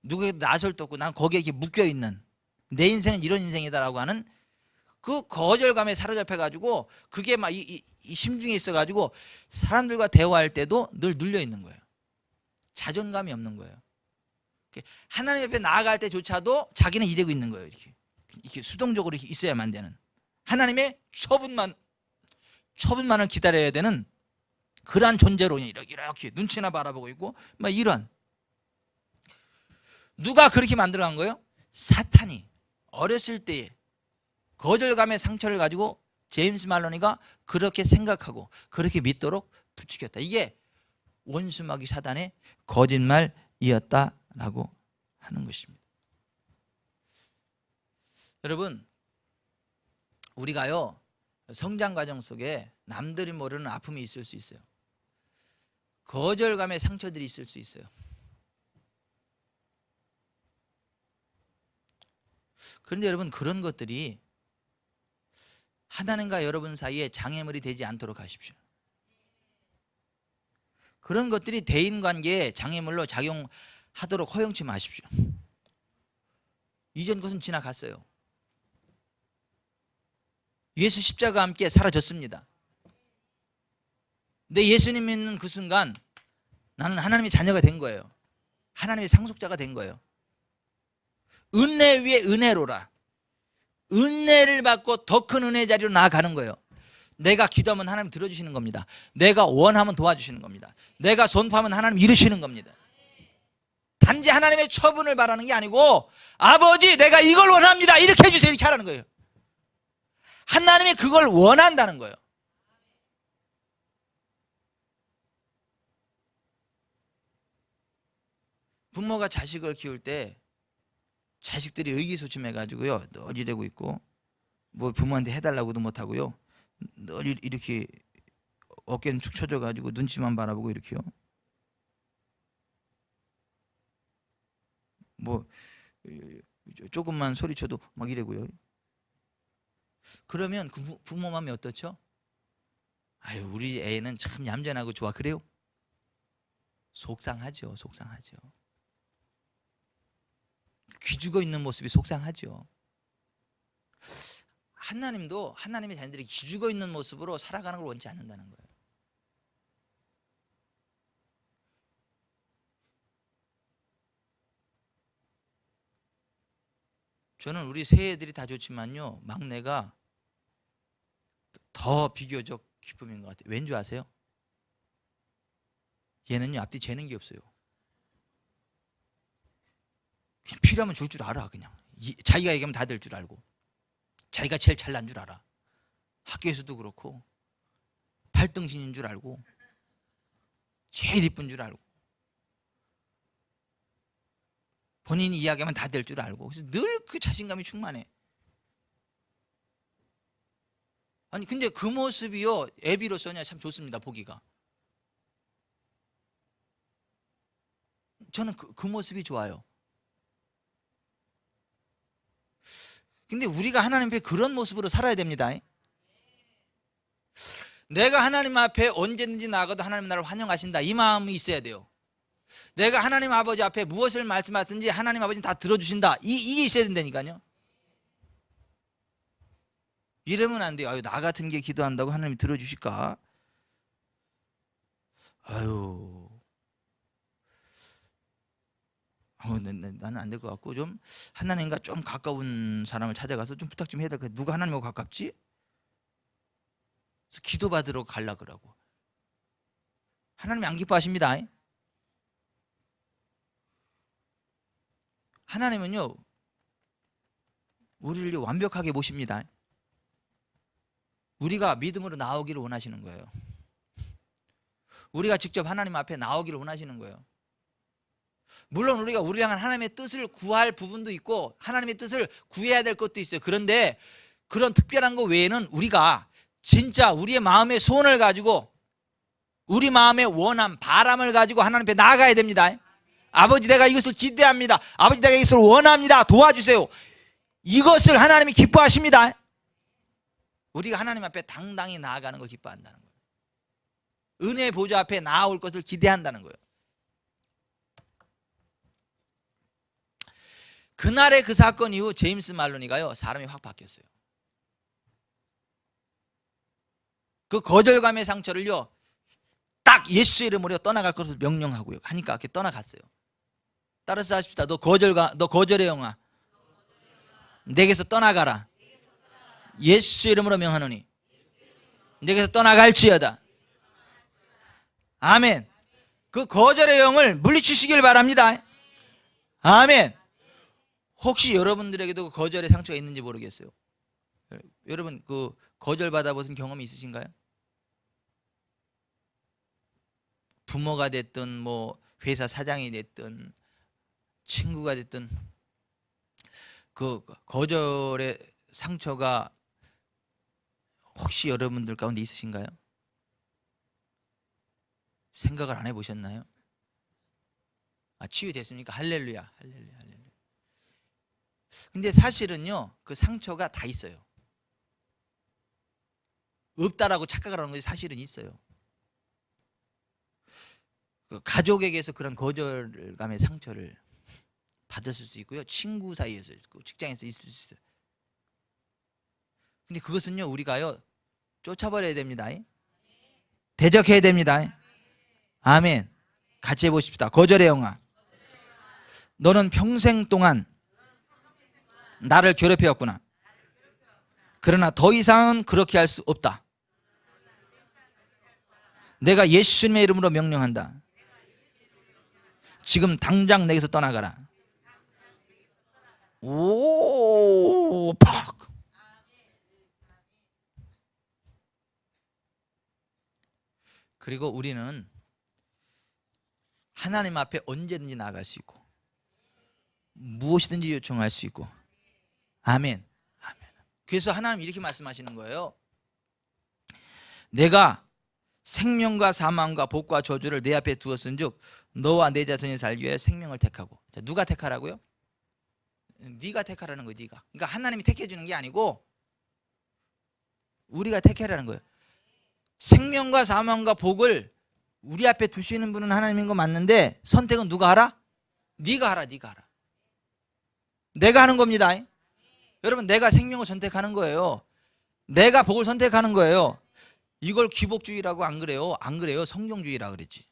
누구에게도 나설도 없고 난 거기에 이렇게 묶여 있는 내 인생은 이런 인생이다라고 하는 그 거절감에 사로잡혀가지고 그게 막 이 심중에 있어가지고 사람들과 대화할 때도 늘 눌려 있는 거예요. 자존감이 없는 거예요. 하나님 앞에 나아갈 때조차도 자기는 이러고 있는 거예요. 이렇게 수동적으로 있어야만 되는 하나님의 처분만을 기다려야 되는 그러한 존재로 이렇게 눈치나 바라보고 있고 막 이런. 누가 그렇게 만들어간 거예요? 사탄이 어렸을 때에 거절감의 상처를 가지고 제임스 말로니가 그렇게 생각하고 그렇게 믿도록 부추겼다. 이게 원수마귀 사단의 거짓말이었다라고 하는 것입니다. 여러분, 우리가요 성장 과정 속에 남들이 모르는 아픔이 있을 수 있어요. 거절감의 상처들이 있을 수 있어요. 그런데 여러분, 그런 것들이 하나님과 여러분 사이에 장애물이 되지 않도록 하십시오. 그런 것들이 대인관계에 장애물로 작용하도록 허용치 마십시오. 이전 것은 지나갔어요. 예수 십자가와 함께 사라졌습니다. 근데 예수님 믿는 그 순간 나는 하나님의 자녀가 된 거예요. 하나님의 상속자가 된 거예요. 은혜 위에 은혜로라. 은혜를 받고 더 큰 은혜 자리로 나아가는 거예요. 내가 기도하면 하나님 들어주시는 겁니다. 내가 원하면 도와주시는 겁니다. 내가 선포하면 하나님 이루시는 겁니다. 단지 하나님의 처분을 바라는 게 아니고 아버지 내가 이걸 원합니다. 이렇게 해주세요. 이렇게 하라는 거예요. 하나님이 그걸 원한다는 거예요. 부모가 자식을 키울 때 자식들이 의기소침해가지고요 너지되고 있고 뭐 부모한테 해달라고도 못하고요 늘 이렇게 어깨는 축 처져가지고 눈치만 바라보고 이렇게요 뭐 조금만 소리쳐도 막 이래고요. 그러면 그 부모 마음이 어떻죠? 아유 우리 애는 참 얌전하고 좋아. 그래요? 속상하죠. 속상하죠. 기죽어 있는 모습이 속상하죠. 하나님도 하나님의 자녀들이 기죽어 있는 모습으로 살아가는 걸 원치 않는다는 거예요. 저는 우리 세 애들이 다 좋지만요 막내가 더 비교적 기쁨인 것 같아요. 왠 줄 아세요? 얘는요 앞뒤 재는 게 없어요. 그냥 필요하면 줄 알아. 그냥 자기가 얘기하면 다 될 줄 알고 자기가 제일 잘난 줄 알아. 학교에서도 그렇고 8등신인 줄 알고 제일 이쁜 줄 알고 본인이 이야기하면 다 될 줄 알고, 그래서 늘 그 자신감이 충만해. 아니 근데 그 모습이요, 애비로서는 참 좋습니다. 보기가. 저는 그 모습이 좋아요. 근데 우리가 하나님 앞에 그런 모습으로 살아야 됩니다. 내가 하나님 앞에 언제든지 나가도 하나님 나를 환영하신다, 이 마음이 있어야 돼요. 내가 하나님 아버지 앞에 무엇을 말씀하든지 하나님 아버지는 다 들어주신다, 이게 있어야 된다니까요. 이러면 안 돼요. 아유, 나 같은 게 기도한다고 하나님이 들어주실까? 아유, 나는 안 될 것 같고, 좀 하나님과 좀 가까운 사람을 찾아가서 좀 부탁 좀 해야 될 것 같아. 누가 하나님하고 가깝지? 기도 받으러 가려고 그러고. 하나님이 안 기뻐하십니다. 하나님은요, 우리를 완벽하게 보십니다. 우리가 믿음으로 나오기를 원하시는 거예요. 우리가 직접 하나님 앞에 나오기를 원하시는 거예요. 물론 우리를 향한 하나님의 뜻을 구할 부분도 있고 하나님의 뜻을 구해야 될 것도 있어요. 그런데 그런 특별한 거 외에는 우리가 진짜 우리의 마음의 소원을 가지고, 우리 마음의 원함, 바람을 가지고 하나님 앞에 나아가야 됩니다. 아버지, 내가 이것을 기대합니다. 아버지, 내가 이것을 원합니다. 도와주세요. 이것을 하나님이 기뻐하십니다. 우리가 하나님 앞에 당당히 나아가는 걸 기뻐한다는 거예요. 은혜 보좌 앞에 나아올 것을 기대한다는 거예요. 그날의 그 사건 이후 제임스 말로니가요, 사람이 확 바뀌었어요. 그 거절감의 상처를요, 딱 예수의 이름으로 떠나갈 것을 명령하고요, 하니까 이렇게 떠나갔어요. 따라서 하십시다. 너 거절의 영아, 내게서 떠나가라. 예수의 이름으로 명하노니 내게서 떠나갈지어다. 아멘. 그 거절의 영을 물리치시길 바랍니다. 아멘. 혹시 여러분들에게도 그 거절의 상처가 있는지 모르겠어요. 여러분 그 거절 받아보신 경험이 있으신가요? 부모가 됐든 뭐 회사 사장이 됐든 친구가 됐든 그 거절의 상처가 혹시 여러분들 가운데 있으신가요? 생각을 안 해보셨나요? 치유됐습니까? 할렐루야, 할렐루야, 할렐루야. 근데 사실은요, 그 상처가 다 있어요. 없다라고 착각을 하는 것이 사실은 있어요. 그 가족에게서 그런 거절감의 상처를 받았을 수 있고요, 친구 사이에서 있고 직장에서 있을 수 있어요. 근데 그것은요, 우리가요 쫓아버려야 됩니다. 대적해야 됩니다. 아멘. 같이 해보십시다. 거절의 영아, 너는 평생 동안 나를 괴롭혀왔구나. 그러나 더 이상은 그렇게 할 수 없다. 내가 예수님의 이름으로 명령한다. 지금 당장 내게서 떠나가라. 오, 팍. 그리고 우리는 하나님 앞에 언제든지 나아갈 수 있고 무엇이든지 요청할 수 있고. 아멘. 아멘. 그래서 하나님 이렇게 말씀하시는 거예요. 내가 생명과 사망과 복과 저주를 내 앞에 두었은즉 너와 내 자손이 살기 위해 생명을 택하고. 자, 누가 택하라고요? 네가 택하라는 거예요. 네가. 그러니까 하나님이 택해 주는 게 아니고 우리가 택하라는 거예요. 생명과 사망과 복을 우리 앞에 두시는 분은 하나님인 거 맞는데 선택은 누가 하라? 네가 하라. 네가 하라. 내가 하는 겁니다. 여러분, 내가 생명을 선택하는 거예요. 내가 복을 선택하는 거예요. 이걸 기복주의라고 안 그래요? 안 그래요? 성경주의라 그랬지.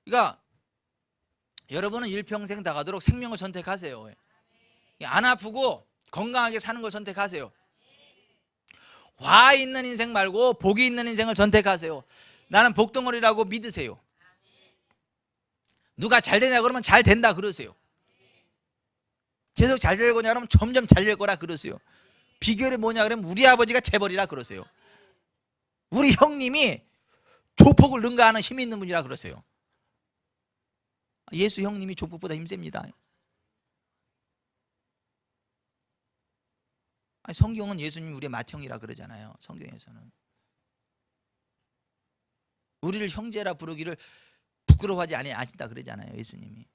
그러니까 여러분은 일평생 다 가도록 생명을 선택하세요. 안 아프고 건강하게 사는 걸 선택하세요. 화 있는 인생 말고 복이 있는 인생을 선택하세요. 나는 복덩어리라고 믿으세요. 누가 잘 되냐 그러면 잘 된다 그러세요. 계속 잘 될 거냐 그러면 점점 잘 될 거라 그러세요. 비결이 뭐냐 그러면 우리 아버지가 재벌이라 그러세요. 우리 형님이 조폭을 능가하는 힘이 있는 분이라 그러세요. 예수 형님이 족보보다 힘셉니다. 성경은 예수님이 우리의 맏형이라 그러잖아요. 성경에서는 우리를 형제라 부르기를 부끄러워하지 아니하신다 그러잖아요. 예수님이.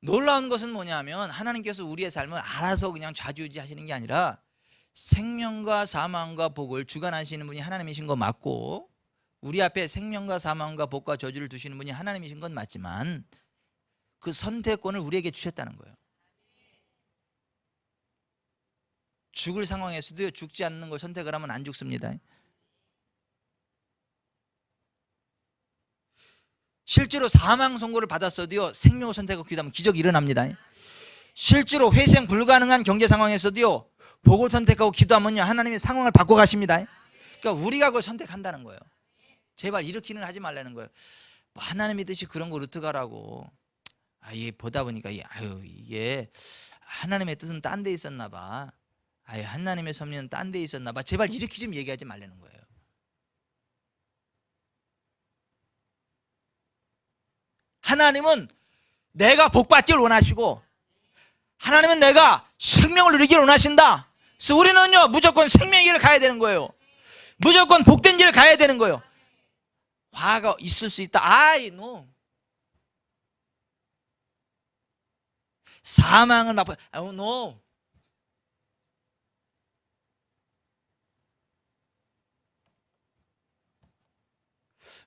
놀라운 것은 뭐냐면 하나님께서 우리의 삶을 알아서 그냥 좌지우지 하시는 게 아니라 생명과 사망과 복을 주관하시는 분이 하나님이신 거 맞고, 우리 앞에 생명과 사망과 복과 저주를 두시는 분이 하나님이신 건 맞지만 그 선택권을 우리에게 주셨다는 거예요. 죽을 상황에서도 죽지 않는 걸 선택을 하면 안 죽습니다. 실제로 사망 선고를 받았어도요 생명을 선택하고 기도하면 기적이 일어납니다. 실제로 회생 불가능한 경제 상황에서도요 복을 선택하고 기도하면요 하나님의 상황을 바꿔 가십니다. 그러니까 우리가 그걸 선택한다는 거예요. 제발 이렇게는 하지 말라는 거예요. 뭐 하나님의 뜻이 그런 걸 어떡하라고. 이게 보다 보니까 이게 하나님의 뜻은 딴 데 있었나 봐. 하나님의 섭리는 딴 데 있었나 봐. 제발 이렇게 좀 얘기하지 말라는 거예요. 하나님은 내가 복받기를 원하시고 하나님은 내가 생명을 누리기를 원하신다. 그래서 우리는요 무조건 생명의 길을 가야 되는 거예요. 무조건 복된 길을 가야 되는 거예요. 화가 있을 수 있다. no. 사망을 맛보. no.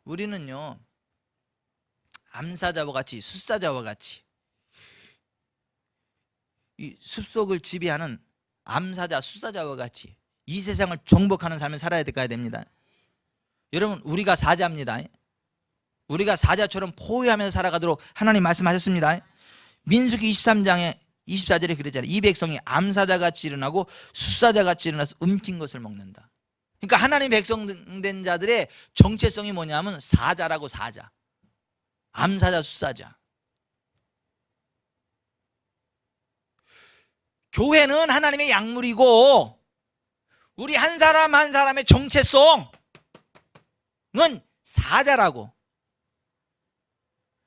우리는요 암사자와 같이 숫사자와 같이 이 숲속을 지배하는 암사자 숫사자와 같이 이 세상을 정복하는 삶을 살아야 됩니다. 여러분 우리가 사자입니다. 우리가 사자처럼 포효하면서 살아가도록 하나님 말씀하셨습니다. 민수기 23장에 24절에 그랬잖아요. 이 백성이 암사자같이 일어나고 숫사자같이 일어나서 움킨 것을 먹는다. 그러니까 하나님 백성된 자들의 정체성이 뭐냐면 사자라고. 사자, 암사자, 숫사자. 교회는 하나님의 약물이고 우리 한 사람 한 사람의 정체성은 사자라고.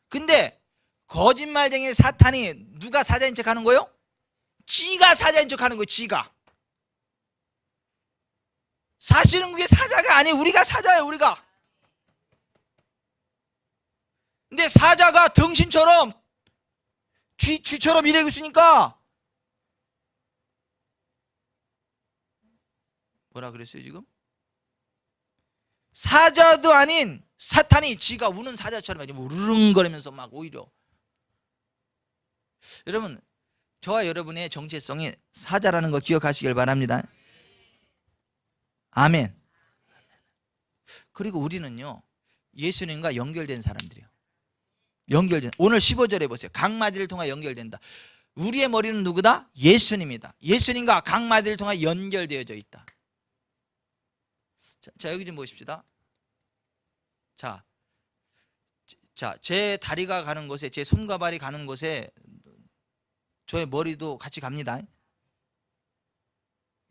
근데 거짓말쟁이 사탄이 누가 사자인 척 하는 거예요? 지가 사자인 척 하는 거예요. 지가. 사실은 그게 사자가 아니에요. 우리가 사자예요. 우리가. 근데 사자가 등신처럼 쥐처럼 이러고 있으니까 뭐라 그랬어요 지금? 사자도 아닌 사탄이 지가 우는 사자처럼 우르릉거리면서 막 오히려. 여러분 저와 여러분의 정체성이 사자라는 거 기억하시길 바랍니다. 아멘. 그리고 우리는요 예수님과 연결된 사람들이에요. 오늘 15절에 보세요. 각마디를 통해 연결된다. 우리의 머리는 누구다? 예수님이다. 예수님과 각마디를 통해 연결되어져 있다. 자 여기 좀 보십시다. 자, 제 다리가 가는 곳에, 제 손과 발이 가는 곳에 저의 머리도 같이 갑니다.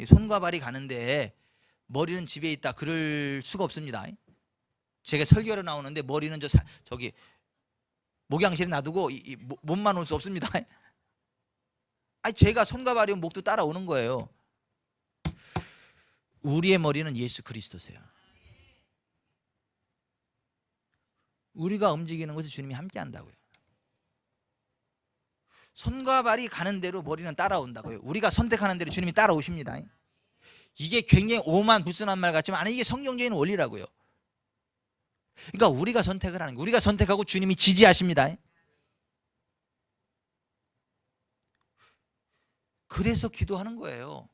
손과 발이 가는데 머리는 집에 있다 그럴 수가 없습니다. 제가 설교로 나오는데 머리는 저기 목양실에 놔두고 몸만 올 수 없습니다. 제가 손과 발이 목도 따라오는 거예요. 우리의 머리는 예수 그리스도세요. 우리가 움직이는 것에 주님이 함께 한다고요. 손과 발이 가는 대로 머리는 따라온다고요. 우리가 선택하는 대로 주님이 따라오십니다. 이게 굉장히 오만 불순한 말 같지만 이게 성경적인 원리라고요. 그러니까 우리가 선택을 하는 거예요. 우리가 선택하고 주님이 지지하십니다. 그래서 기도하는 거예요.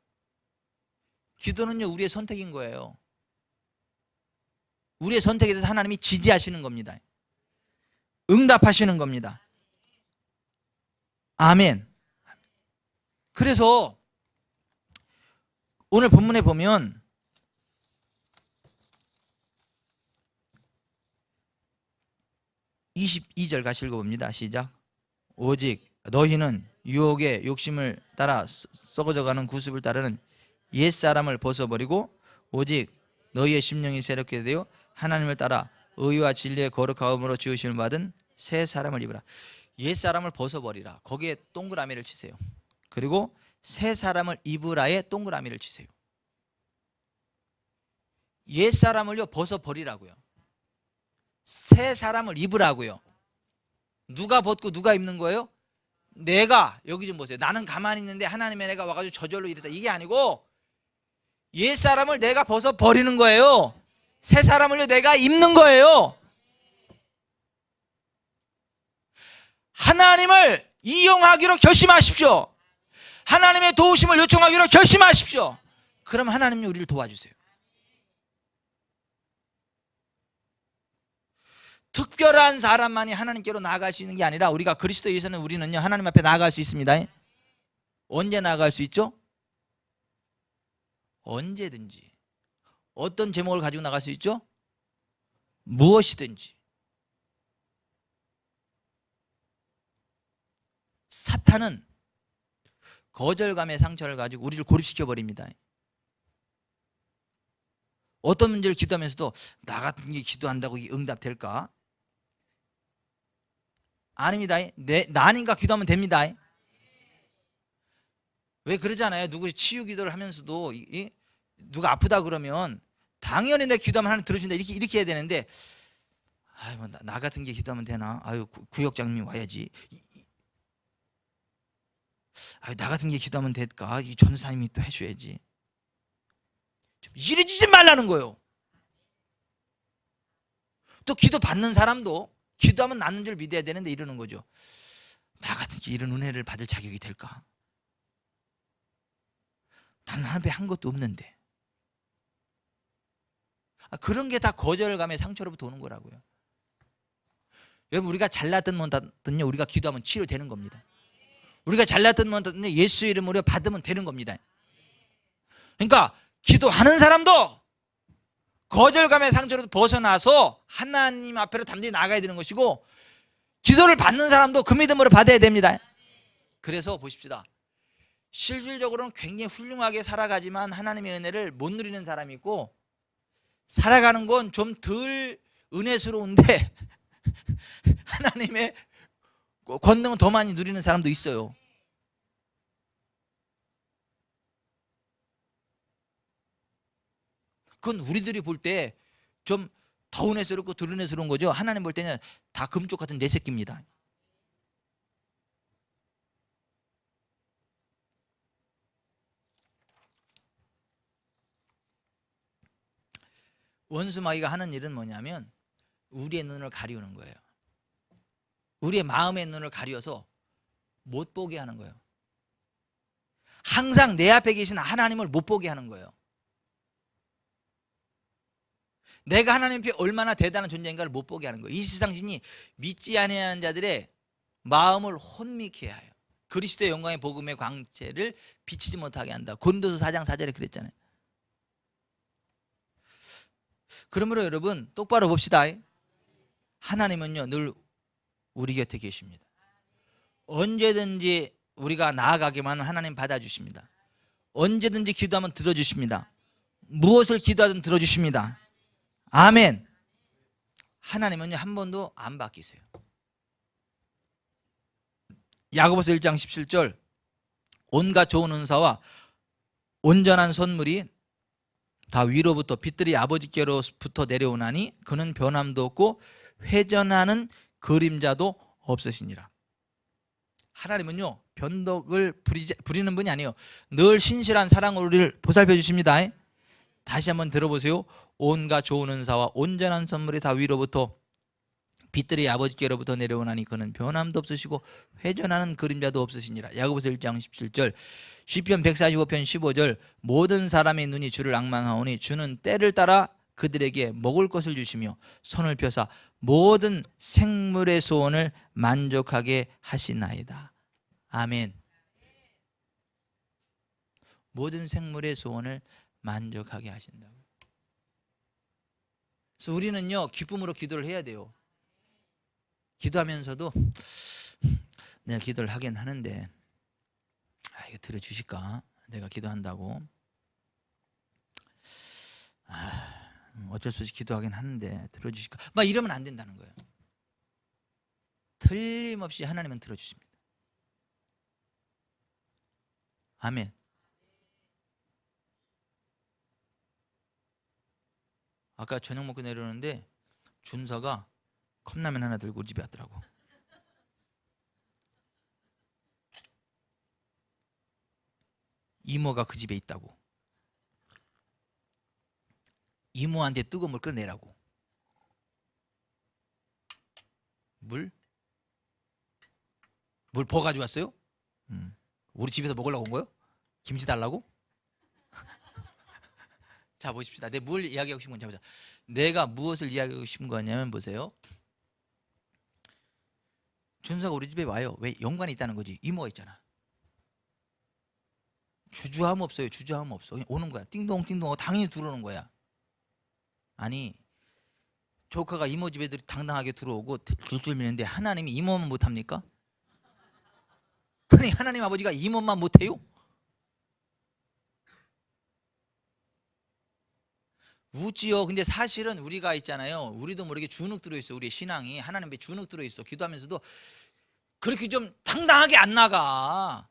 기도는요 우리의 선택인 거예요. 우리의 선택에 대해서 하나님이 지지하시는 겁니다. 응답하시는 겁니다. 아멘. 그래서 오늘 본문에 보면 (22절) 같이 읽어봅니다. 시작. 오직 너희는 유혹의 욕심을 따라 썩어져가는 구습을 따르는 옛사람을 벗어버리고 오직 너희의 심령이 새롭게 되어 하나님을 따라 의와 진리의 거룩함으로 지으심을 받은 새 사람을 입으라. 옛 사람을 벗어버리라. 거기에 동그라미를 치세요. 그리고 새 사람을 입으라에 동그라미를 치세요. 옛 사람을요 벗어버리라고요. 새 사람을 입으라고요. 누가 벗고 누가 입는 거예요? 내가. 여기 좀 보세요. 나는 가만히 있는데 하나님의 내가 와가지고 저절로 이랬다, 이게 아니고 옛 사람을 내가 벗어버리는 거예요. 새 사람을요 내가 입는 거예요. 하나님을 이용하기로 결심하십시오. 하나님의 도우심을 요청하기로 결심하십시오. 그럼 하나님이 우리를 도와주세요. 특별한 사람만이 하나님께로 나아갈 수 있는 게 아니라 우리가 그리스도에서는 우리는요 하나님 앞에 나아갈 수 있습니다. 언제 나아갈 수 있죠? 언제든지. 어떤 제목을 가지고 나갈 수 있죠? 무엇이든지. 사탄은 거절감의 상처를 가지고 우리를 고립시켜 버립니다. 어떤 문제를 기도하면서도 나 같은 게 기도한다고 응답될까? 아닙니다. 나 아닌가 기도하면 됩니다. 왜 그러잖아요. 누구 치유 기도를 하면서도 누가 아프다 그러면 당연히 내 기도하면 하나님 들어준다 이렇게 해야 되는데, 아유 뭐 나 같은 게 기도하면 되나? 아유 구역장님 와야지. 아유 나 같은 게 기도하면 될까? 이 전사님이 또 해줘야지. 이러지 말라는 거예요. 또 기도 받는 사람도 기도하면 낫는 줄 믿어야 되는데 이러는 거죠. 나 같은 게 이런 은혜를 받을 자격이 될까? 나는 하나님께 한 것도 없는데. 그런 게 다 거절감의 상처로부터 오는 거라고요. 여러분 우리가 잘났든 못하든요 우리가 기도하면 치료되는 겁니다. 우리가 잘났든 못하든요 예수 이름으로 받으면 되는 겁니다. 그러니까 기도하는 사람도 거절감의 상처로부터 벗어나서 하나님 앞으로 담대히 나가야 되는 것이고, 기도를 받는 사람도 그 믿음으로 받아야 됩니다. 그래서 보십시다. 실질적으로는 굉장히 훌륭하게 살아가지만 하나님의 은혜를 못 누리는 사람이 있고, 살아가는 건 좀 덜 은혜스러운데 하나님의 권능은 더 많이 누리는 사람도 있어요. 그건 우리들이 볼 때 좀 더 은혜스럽고 덜 은혜스러운 거죠. 하나님 볼 때는 다 금쪽 같은 내 새끼입니다. 원수마귀가 하는 일은 뭐냐면 우리의 눈을 가리우는 거예요. 우리의 마음의 눈을 가리워서 못 보게 하는 거예요. 항상 내 앞에 계신 하나님을 못 보게 하는 거예요. 내가 하나님 앞에 얼마나 대단한 존재인가를 못 보게 하는 거예요. 이 세상 신이 믿지 아니하는 자들의 마음을 혼미케 하여 그리스도의 영광의 복음의 광채를 비치지 못하게 한다. 고린도서 4장 4절에 그랬잖아요. 그러므로 여러분 똑바로 봅시다. 하나님은요 늘 우리 곁에 계십니다. 언제든지 우리가 나아가기만 하면 하나님 받아주십니다. 언제든지 기도하면 들어주십니다. 무엇을 기도하든 들어주십니다. 아멘. 하나님은요 한 번도 안 바뀌세요. 야고보서 1장 17절 온갖 좋은 은사와 온전한 선물이 다 위로부터 빛들이 아버지께로부터 내려오나니 그는 변함도 없고 회전하는 그림자도 없으시니라. 하나님은요 변덕을 부리는 분이 아니에요. 늘 신실한 사랑으로 우리를 보살펴 주십니다. 다시 한번 들어보세요. 온갖 좋은 은사와 온전한 선물이 다 위로부터 빛들이 아버지께로부터 내려오나니 그는 변함도 없으시고 회전하는 그림자도 없으시니라. 야고보서 1장 17절 시편 145편 15절 모든 사람의 눈이 주를 앙망하오니 주는 때를 따라 그들에게 먹을 것을 주시며 손을 펴사 모든 생물의 소원을 만족하게 하시나이다. 아멘. 모든 생물의 소원을 만족하게 하신다고. 그래서 우리는요 기쁨으로 기도를 해야 돼요. 기도하면서도 내가 기도를 하긴 하는데 이거 들어주실까? 내가 기도한다고 어쩔 수 없이 기도하긴 하는데 들어주실까? 막 이러면 안 된다는 거예요. 틀림없이 하나님은 들어주십니다. 아멘. 아까 저녁 먹고 내려오는데 준서가 컵라면 하나 들고 집에 왔더라고. 이모가 그 집에 있다고. 이모한테 뜨거운 물 끓여내라고. 물 버가지고 왔어요? 우리 집에서 먹으려고 온 거요? 김치 달라고? 자 보십시다. 내가 뭘 이야기하고 싶은 건지 보자. 내가 무엇을 이야기하고 싶은 거냐면 보세요. 준서가 우리 집에 와요. 왜? 연관이 있다는 거지. 이모가 있잖아. 주저함 없어요. 주저함 없어. 그냥 오는 거야. 띵동띵동 당연히 들어오는 거야. 아니 조카가 이모 집 애들이 당당하게 들어오고 줄줄 미는데 하나님이 이모만 못합니까? 아니 하나님 아버지가 이모만 못해요? 웃지요. 근데 사실은 우리가 있잖아요. 우리도 모르게 주눅 들어있어. 우리의 신앙이 하나님의 주눅 들어있어. 기도하면서도 그렇게 좀 당당하게 안 나가.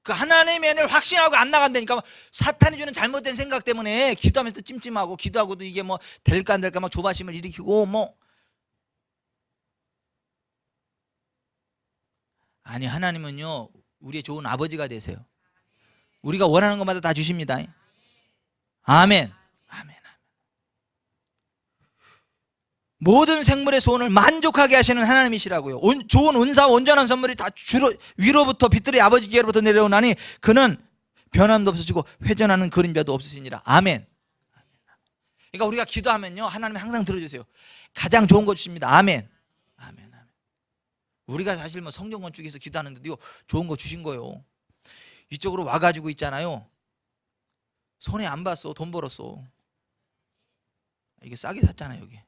그 하나님의 은혜를 확신하고 안 나간다니까. 사탄이 주는 잘못된 생각 때문에 기도하면서 찜찜하고 기도하고도 이게 뭐 될까 안 될까 막 조바심을 일으키고 뭐. 아니 하나님은요 우리의 좋은 아버지가 되세요. 우리가 원하는 것마다 다 주십니다. 아멘. 아멘. 모든 생물의 소원을 만족하게 하시는 하나님이시라고요. 좋은 은사 온전한 선물이 다 주로 위로부터 빛들의 아버지께로부터 내려오나니 그는 변함도 없으시고 회전하는 그림자도 없으시니라. 아멘. 그러니까 우리가 기도하면요 하나님이 항상 들어주세요. 가장 좋은 거 주십니다. 아멘. 아멘. 우리가 사실 뭐 성경 건축에서 기도하는데도 좋은 거 주신 거예요. 이쪽으로 와가지고 있잖아요. 손해 안 봤어. 돈 벌었어. 이게 싸게 샀잖아요 여기.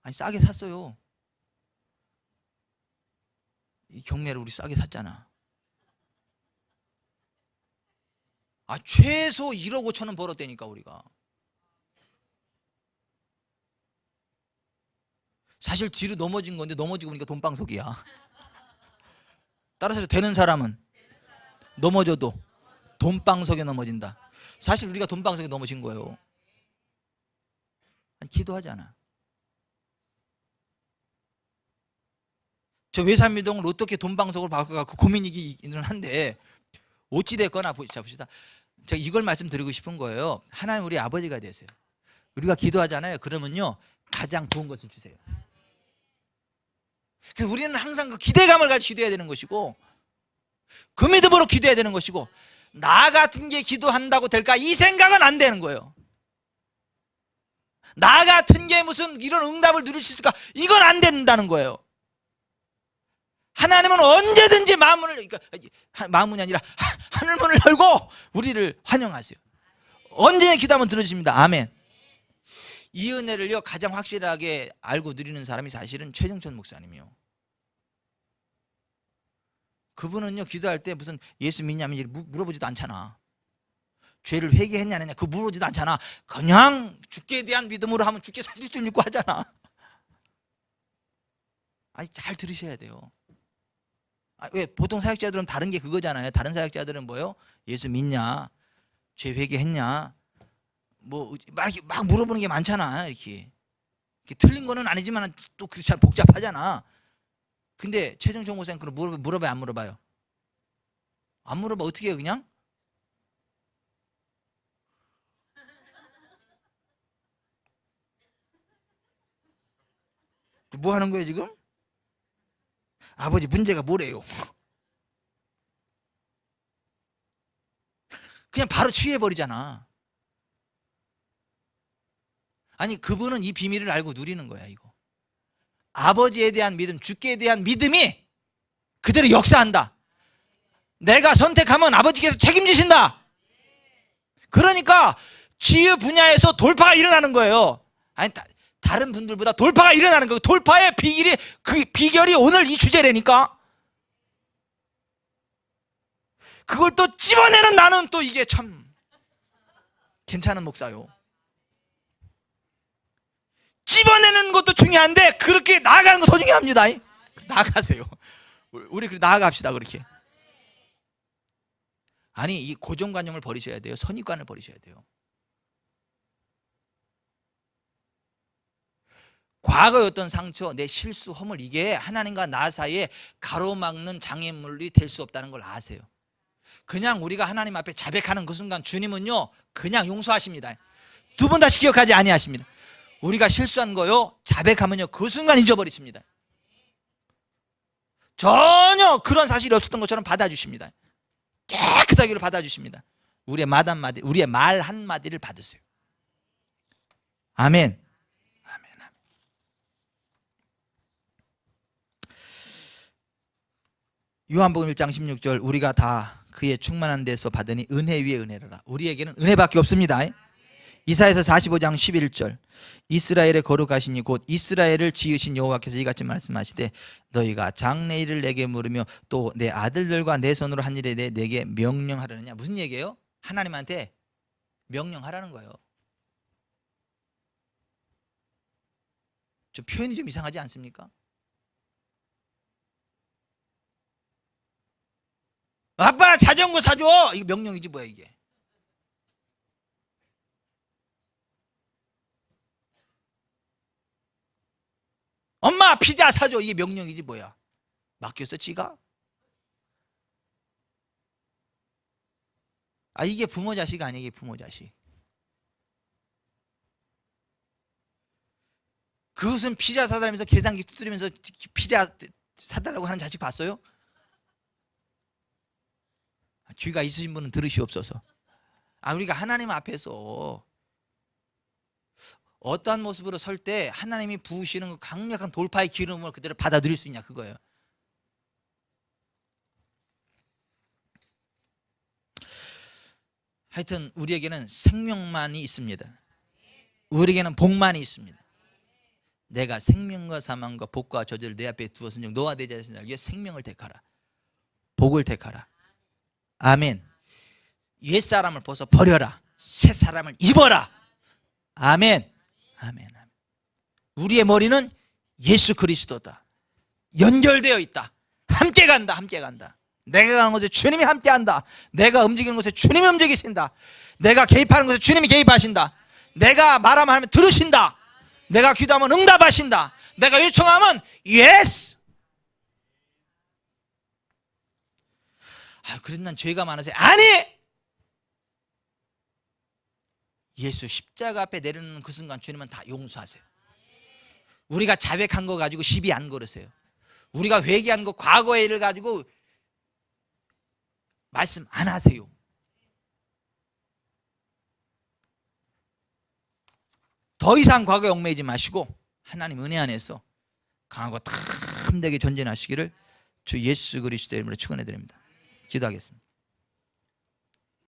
아니 싸게 샀어요. 이 경매를 우리 싸게 샀잖아. 아 최소 1억 5천원 벌었다니까 우리가. 사실 뒤로 넘어진 건데 넘어지고 보니까 돈방석이야. 따라서 되는 사람은 넘어져도 돈방석에 넘어진다. 사실 우리가 돈방석에 넘어진 거예요. 아니 기도하잖아. 저 외삼미동을 어떻게 돈방석으로 바꿔가 고민이기는 한데 어찌됐거나 봅시다. 제가 이걸 말씀드리고 싶은 거예요. 하나님 우리 아버지가 되세요. 우리가 기도하잖아요. 그러면요 가장 좋은 것을 주세요. 그래서 우리는 항상 그 기대감을 가지고 기도해야 되는 것이고 그 믿음으로 기도해야 되는 것이고 나 같은 게 기도한다고 될까 이 생각은 안 되는 거예요. 나 같은 게 무슨 이런 응답을 누릴 수 있을까 이건 안 된다는 거예요. 하나님은 언제든지 마음문이 아니라 하늘문을 열고 우리를 환영하세요. 언제나 기도하면 들어주십니다. 아멘. 이 은혜를요 가장 확실하게 알고 누리는 사람이 사실은 최정천 목사님이요. 그분은요 기도할 때 무슨 예수 믿냐면 물어보지도 않잖아. 죄를 회개했냐 안 했냐 그거 물어보지도 않잖아. 그냥 죽게 대한 믿음으로 하면 죽게 사실 줄 믿고 하잖아. 아니 잘 들으셔야 돼요. 왜 보통 사역자들은 다른 게 그거잖아요. 다른 사역자들은 뭐요? 예수 믿냐, 죄 회개했냐, 뭐 막 물어보는 게 많잖아. 이렇게 틀린 거는 아니지만 또 잘 복잡하잖아. 근데 최정청 목사님 그걸 물어봐요, 안 물어봐요? 안 물어봐. 어떻게 해요, 그냥? 뭐 하는 거예요 지금? 아버지 문제가 뭐래요? 그냥 바로 취해버리잖아. 아니 그분은 이 비밀을 알고 누리는 거야. 이거 아버지에 대한 믿음, 주께 대한 믿음이 그대로 역사한다. 내가 선택하면 아버지께서 책임지신다. 그러니까 치유 분야에서 돌파가 일어나는 거예요. 아니 다른 분들보다 돌파가 일어나는 거예요. 돌파의 비결이 오늘 이 주제라니까. 그걸 또 집어내는 나는 또 이게 참 괜찮은 목사요. 하는 것도 중요한데 그렇게 나아가는 거 더 중요합니다. 나아가세요. 우리 그렇게 나아갑시다. 그렇게. 아니, 이 고정관념을 버리셔야 돼요. 선입관을 버리셔야 돼요. 과거의 어떤 상처, 내 실수, 허물, 이게 하나님과 나 사이에 가로막는 장애물이 될 수 없다는 걸 아세요. 그냥 우리가 하나님 앞에 자백하는 그 순간 주님은요 그냥 용서하십니다. 두 번 다시 기억하지 아니하십니다. 우리가 실수한 거요 자백하면요 그 순간 잊어버리십니다. 전혀 그런 사실이 없었던 것처럼 받아주십니다. 깨끗하게 받아주십니다. 우리의 말 한마디, 우리의 말 한마디를 받으세요. 아멘. 아멘. 요한복음 1장 16절, 우리가 다 그의 충만한 데서 받으니 은혜 위에 은혜라. 우리에게는 은혜밖에 없습니다. 이사야서 45장 11절, 이스라엘의 거룩하시니 곧 이스라엘을 지으신 여호와께서 이같이 말씀하시되 너희가 장래일을 내게 물으며 또 내 아들들과 내 손으로 한 일에 대해 내게 명령하려느냐. 무슨 얘기예요? 하나님한테 명령하라는 거예요. 좀 표현이 좀 이상하지 않습니까? 아빠 자전거 사줘, 이게 명령이지 뭐야 이게. 엄마 피자 사줘, 이게 명령이지 뭐야. 맡겼어 지가? 아, 이게 부모 자식 아니야. 이게 부모 자식. 그것은 피자 사달라면서 계산기 두드리면서 피자 사달라고 하는 자식 봤어요? 귀가 있으신 분은 들으시옵소서. 우리가 하나님 앞에서 어떠한 모습으로 설 때 하나님이 부으시는 그 강력한 돌파의 기름을 그대로 받아들일 수 있냐, 그거예요. 하여튼 우리에게는 생명만이 있습니다. 우리에게는 복만이 있습니다. 내가 생명과 사망과 복과 저주를 내 앞에 두었으니 너와 내 자신을 알기에 생명을 택하라, 복을 택하라. 아멘. 옛사람을 벗어 버려라, 새사람을 입어라. 아멘. 아멘. 우리의 머리는 예수 그리스도다. 연결되어 있다. 함께 간다. 함께 간다. 내가 가는 곳에 주님이 함께 한다. 내가 움직이는 곳에 주님이 움직이신다. 내가 개입하는 곳에 주님이 개입하신다. 내가 말하면 하면 들으신다. 내가 기도하면 응답하신다. 내가 요청하면 예스. 그래도 난 죄가 많아서. 아니, 예수 십자가 앞에 내리는 그 순간 주님은 다 용서하세요. 우리가 자백한 거 가지고 시비 안 걸으세요. 우리가 회개한 거, 과거의 일을 가지고 말씀 안 하세요. 더 이상 과거에 얽매이지 마시고 하나님 은혜 안에서 강하고 탐되게 전진하시기를 주 예수 그리스도의 이름으로 축원해 드립니다. 기도하겠습니다.